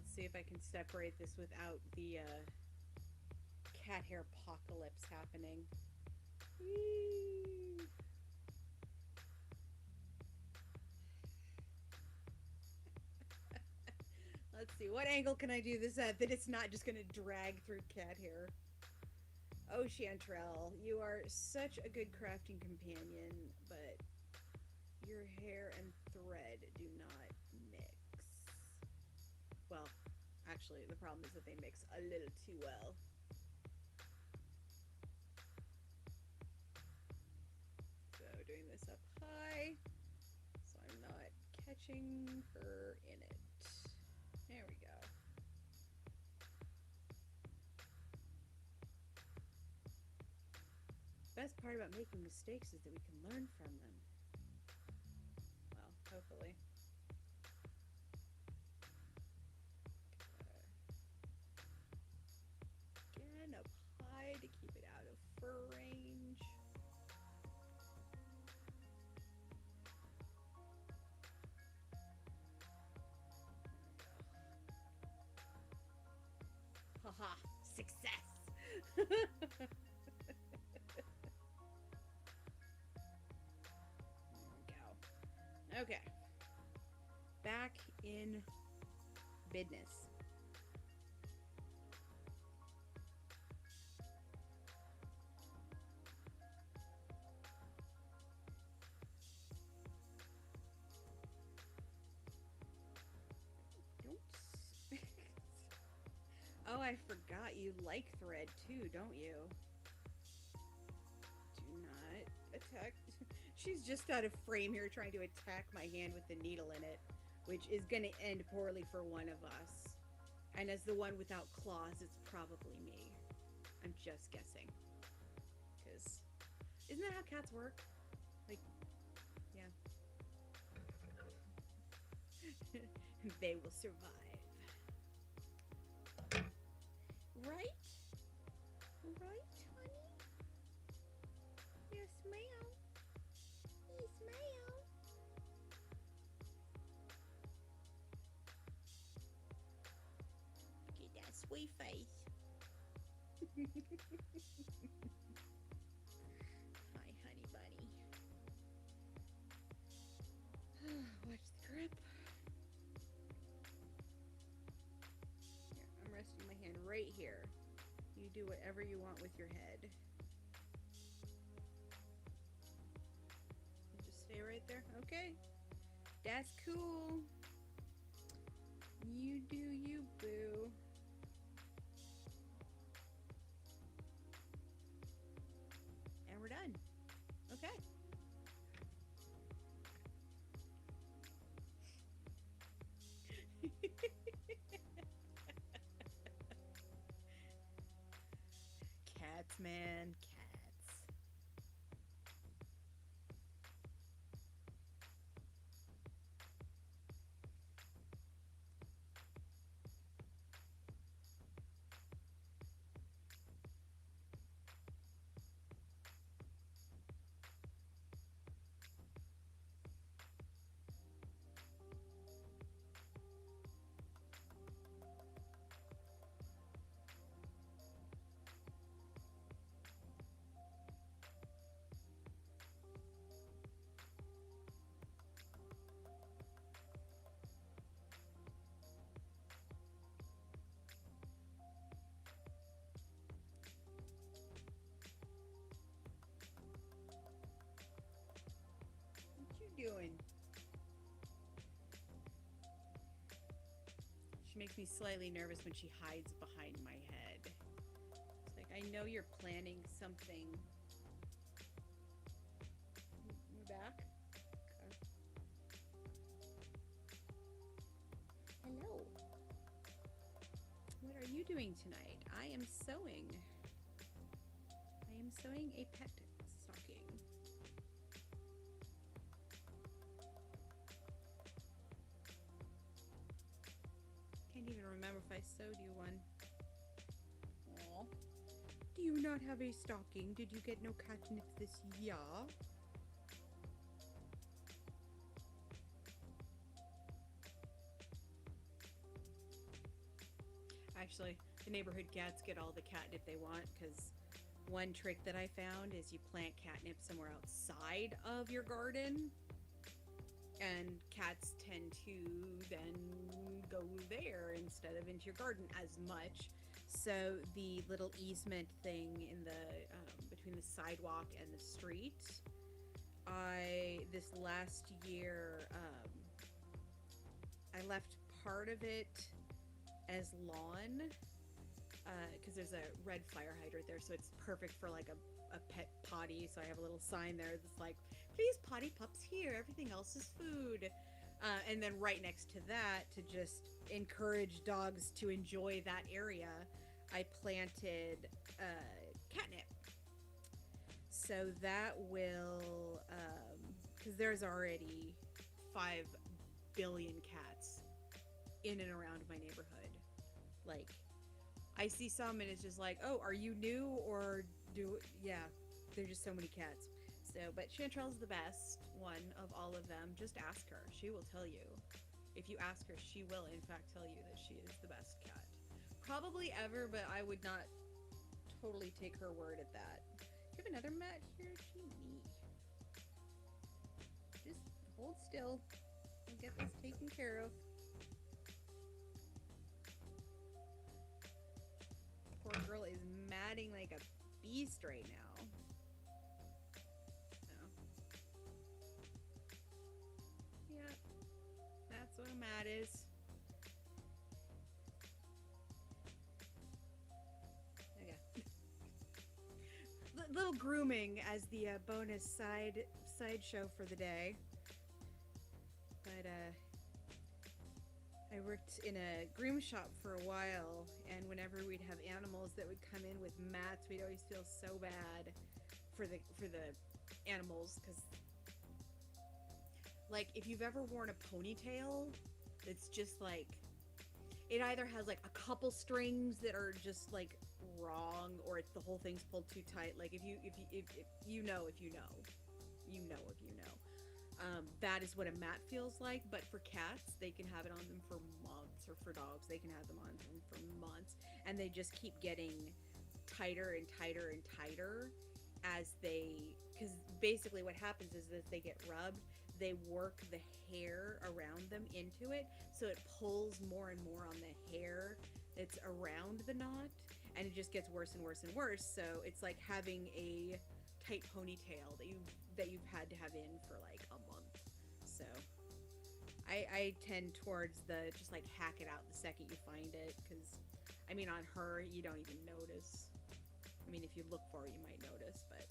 S1: Let's see if I can separate this without the cat hair apocalypse happening. Whee! Let's see, what angle can I do this at that it's not just gonna drag through cat hair? Oh, Chantrell, you are such a good crafting companion, but your hair and thread do not mix. Well, actually, the problem is that they mix a little too well. So, doing this up high, so I'm not catching her in it. There we go. Best part about making mistakes is that we can learn from them. Well, hopefully. Again, up high to keep it out of fur range. Haha, success! Okay. Back in business. Don't. Oh, I forgot you like thread too, don't you? Do not attack. She's just out of frame here trying to attack my hand with the needle in it, which is going to end poorly for one of us. And as the one without claws, it's probably me. I'm just guessing. Because isn't that how cats work? Like, yeah. They will survive. Right? Right, honey? Yes, ma'am. Yes, ma'am. Look at that sweet face. Hi, honey bunny. Watch the grip. Here, I'm resting my hand right here. You do whatever you want with your head. And just stay right there. Okay. That's cool. You do you, boo. And we're done. Okay. Cats, man. Cats. Doing? She makes me slightly nervous when she hides behind my head. It's like, I know you're planning something. You back? Okay. Hello. What are you doing tonight? I am sewing. I am sewing a pet stocking. Can't even remember if I sewed you one. Aww. Do you not have a stocking? Did you get no catnip this year? Actually, the neighborhood cats get all the catnip they want because one trick that I found is you plant catnip somewhere outside of your garden, and cats tend to then go there instead of into your garden as much. So the little easement thing in the between the sidewalk and the street, I this last year I left part of it as lawn because there's a red fire hydrant there, so it's perfect for like a pet potty. So I have a little sign there that's like, please potty pups here, everything else is food. And then right next to that, to just encourage dogs to enjoy that area, I planted catnip. So that will, because there's already 5 billion cats in and around my neighborhood. Like, I see some and it's just like, oh, are you new or yeah, there's just so many cats. So, but Chanterelle's the best one of all of them. Just ask her. She will tell you. If you ask her, she will in fact tell you that she is the best cat. Probably ever, but I would not totally take her word at that. Do you have another mat here? Gee, just hold still. We'll get this taken care of. Poor girl is matting like a beast right now. So. Yeah, that's what a mat is. Okay. Little grooming as the bonus side show for the day. But I worked in a groom shop for a while, and whenever we'd have animals that would come in with mats, we'd always feel so bad for the animals, because like if you've ever worn a ponytail, it's just like it either has like a couple strings that are just like wrong, or it's the whole thing's pulled too tight. Like if you know, that is what a mat feels like. But for cats, they can have it on them for months, or for dogs, they can have them on them for months, and they just keep getting tighter and tighter and tighter as they, because basically what happens is that they get rubbed, they work the hair around them into it, so it pulls more and more on the hair that's around the knot, and it just gets worse and worse and worse. So it's like having a tight ponytail that you've had to have in for like a month. So I tend towards the just like hack it out the second you find it, because I mean on her you don't even notice. I mean if you look for it you might notice, but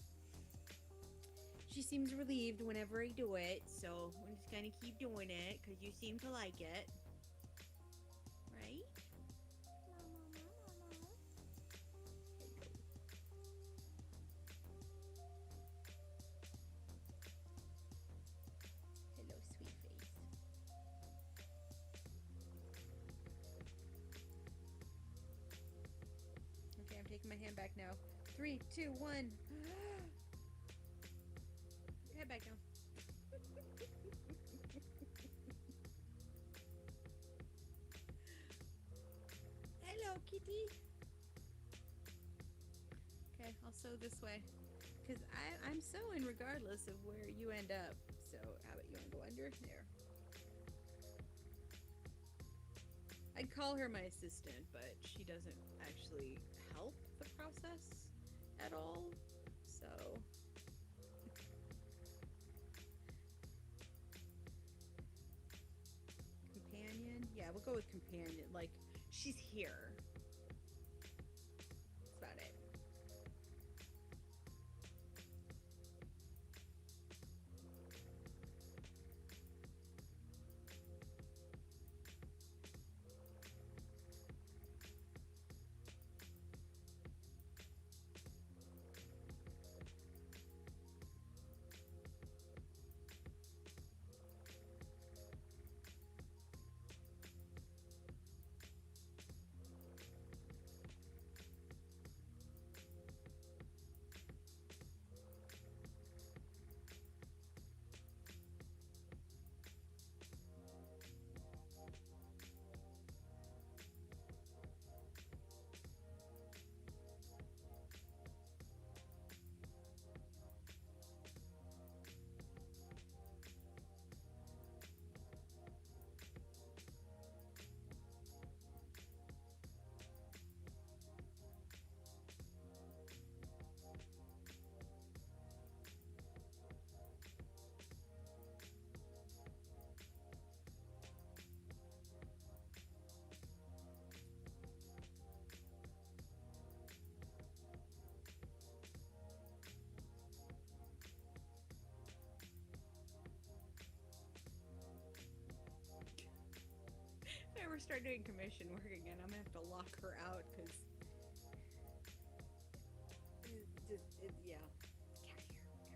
S1: she seems relieved whenever I do it, so I'm just gonna keep doing it because you seem to like it, right? Hello, sweet face. Okay, I'm taking my hand back now. 3, 2, 1. Head back down. Hello, kitty. Okay, I'll sew this way, because I'm sewing regardless of where you end up. So how about you want to go under? There. I'd call her my assistant, but she doesn't actually help the process at all. So companion? Yeah, we'll go with companion. Like, she's here. That's about it. ever start doing commission work again, I'm gonna have to lock her out because yeah, cat hair everywhere.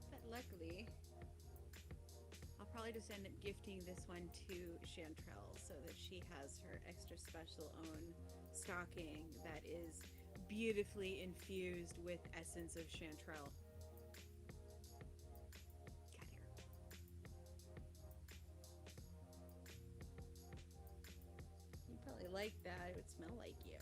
S1: But luckily, I'll probably just end up gifting this one to Chantrell so that she has her extra special own stocking that is beautifully infused with essence of Chantrell. Cat hair. You probably like that. It would smell like you.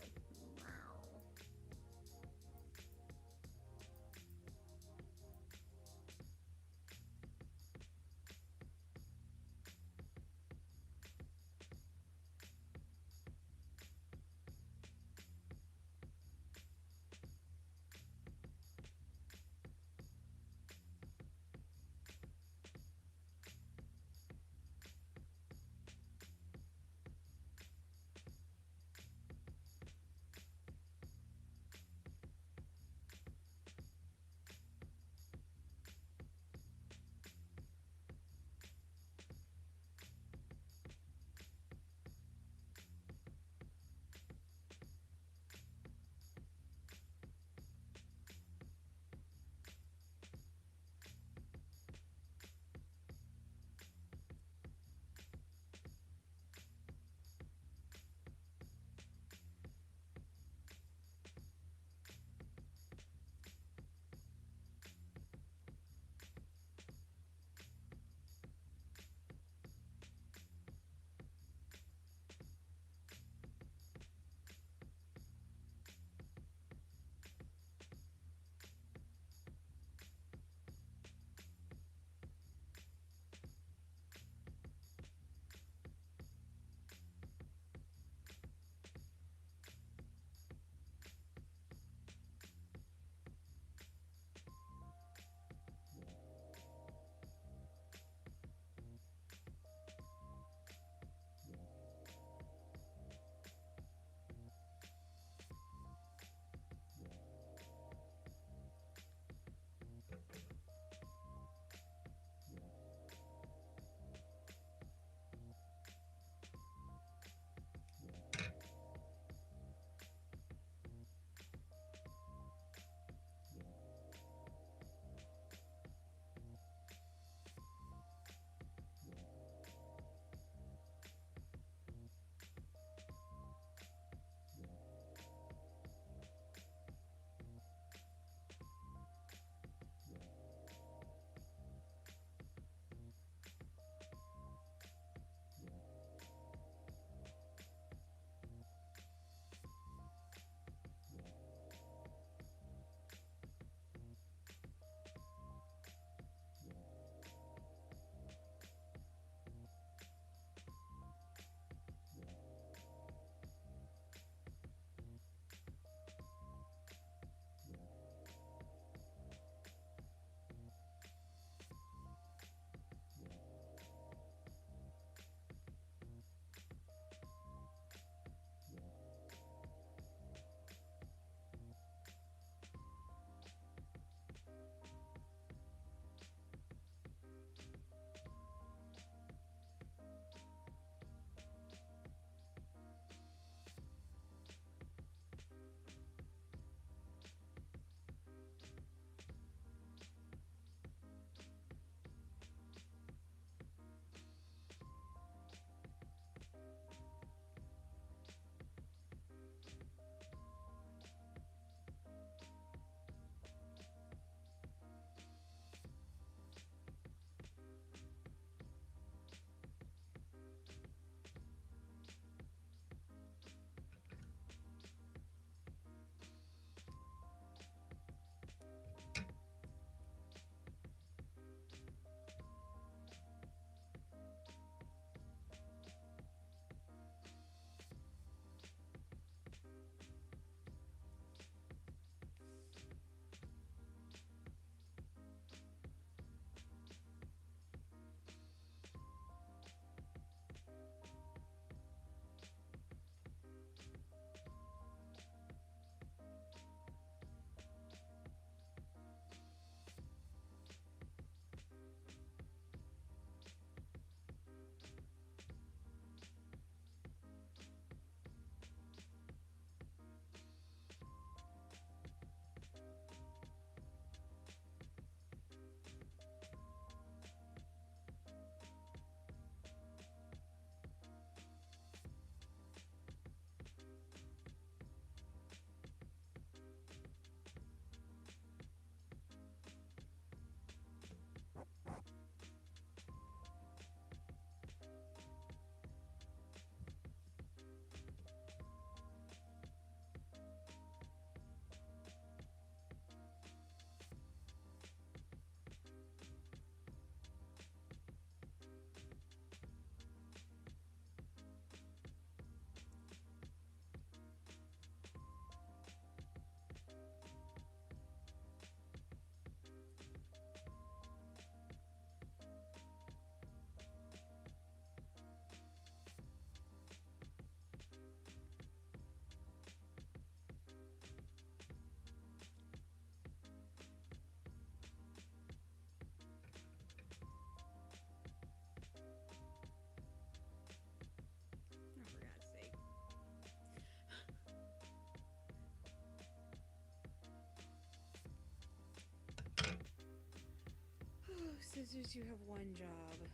S1: scissors, you have one job.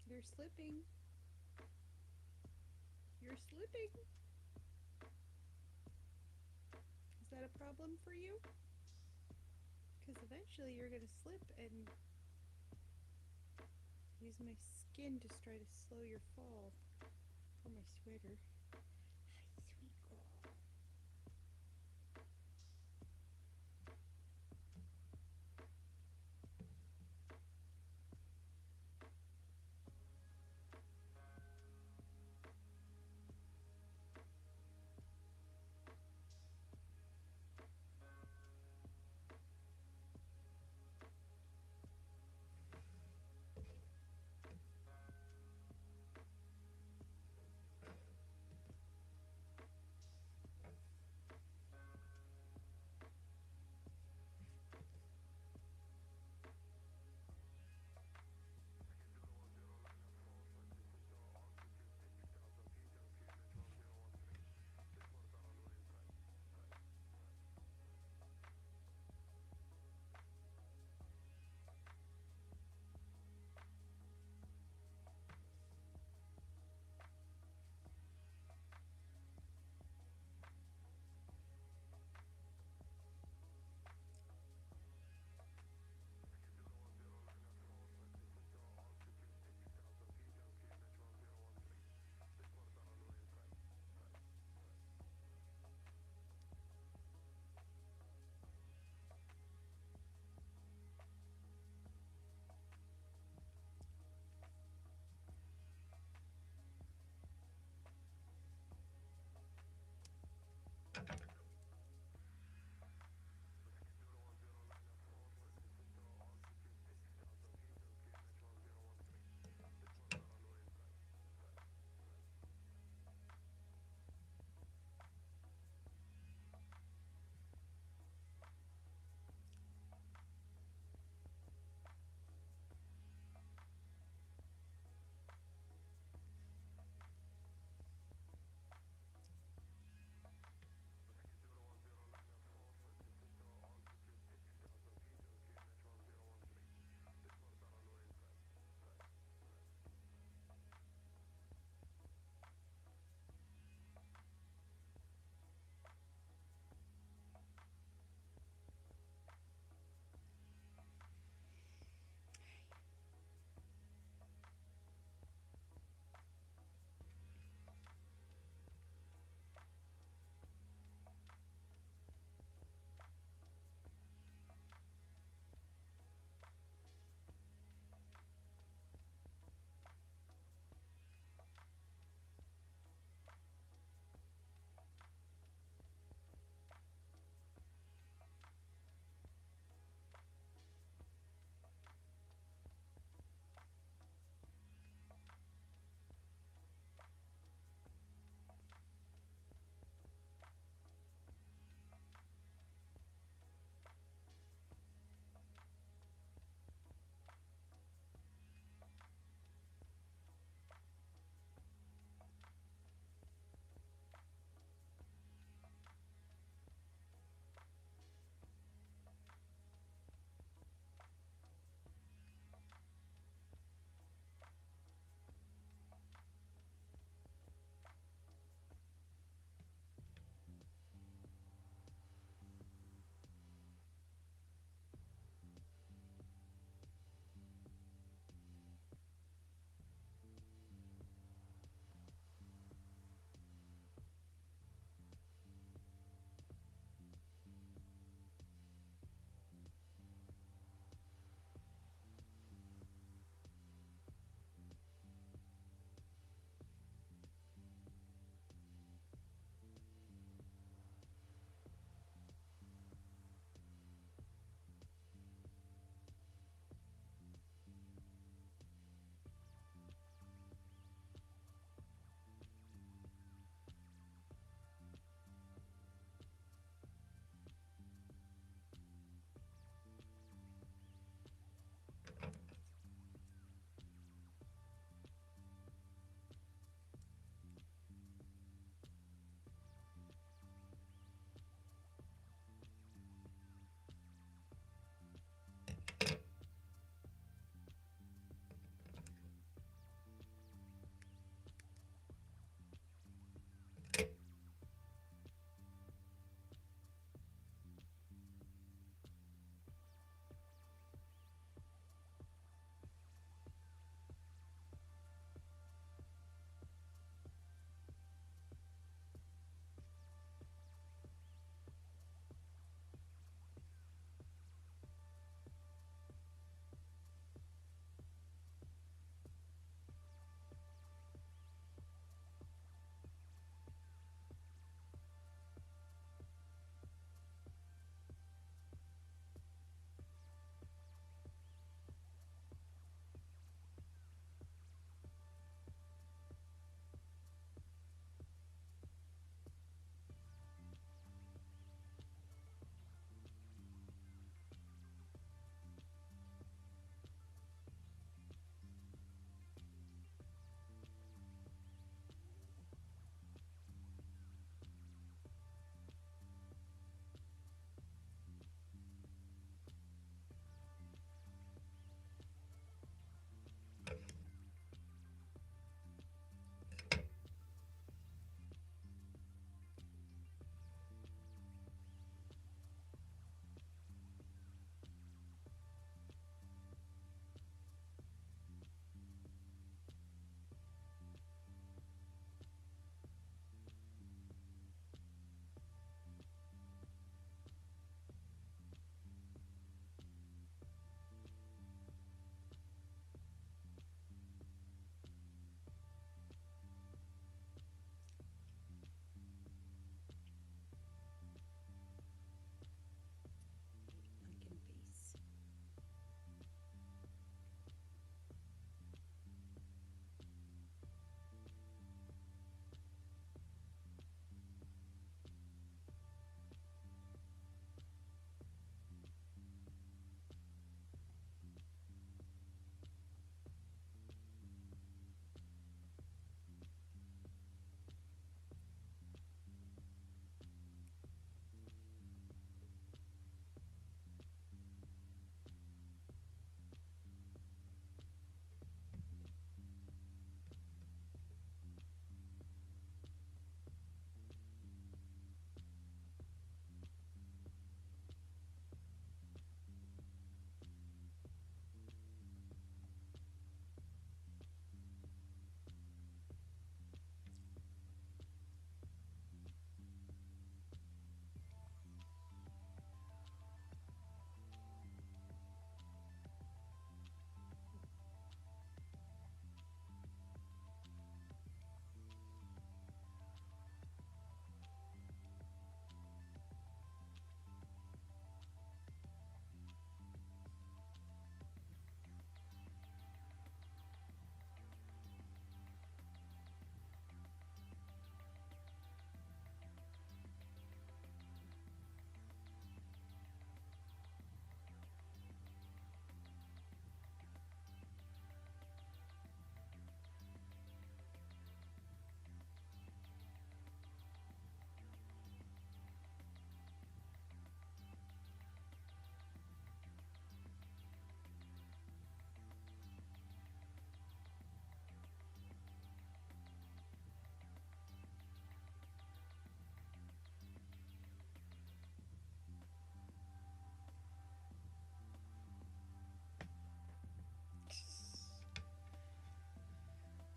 S1: You're slipping. You're slipping. Is that a problem for you? Because eventually you're going to slip and use my skin to try to slow your fall. Or my sweater. Hi, sweet girl.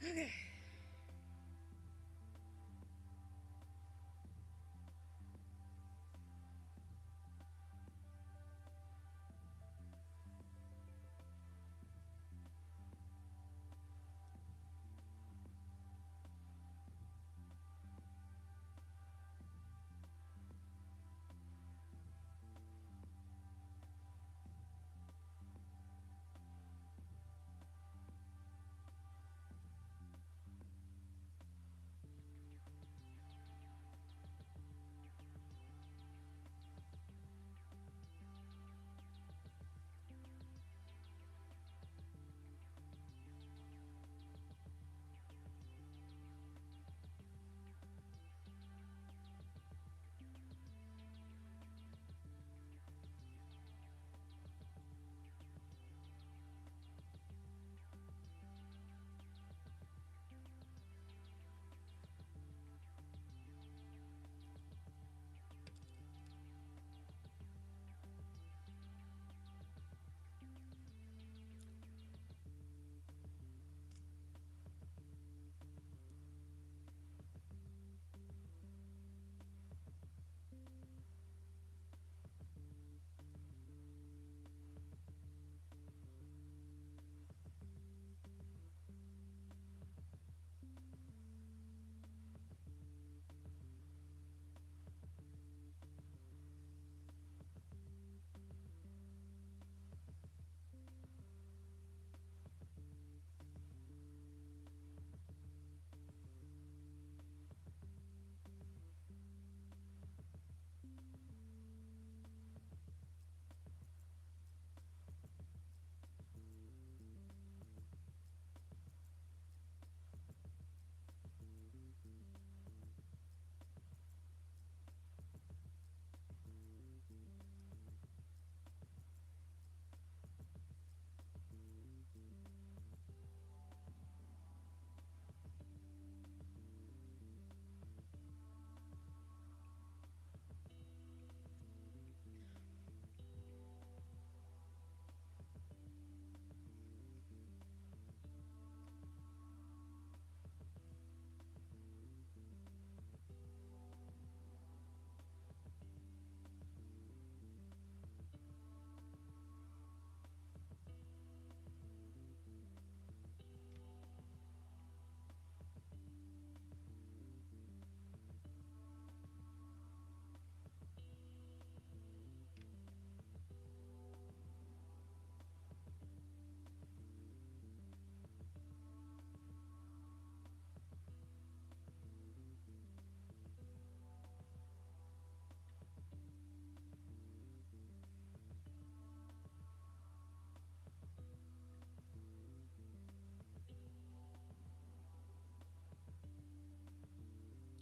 S1: Okay.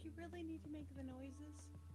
S1: You really need to make the noises?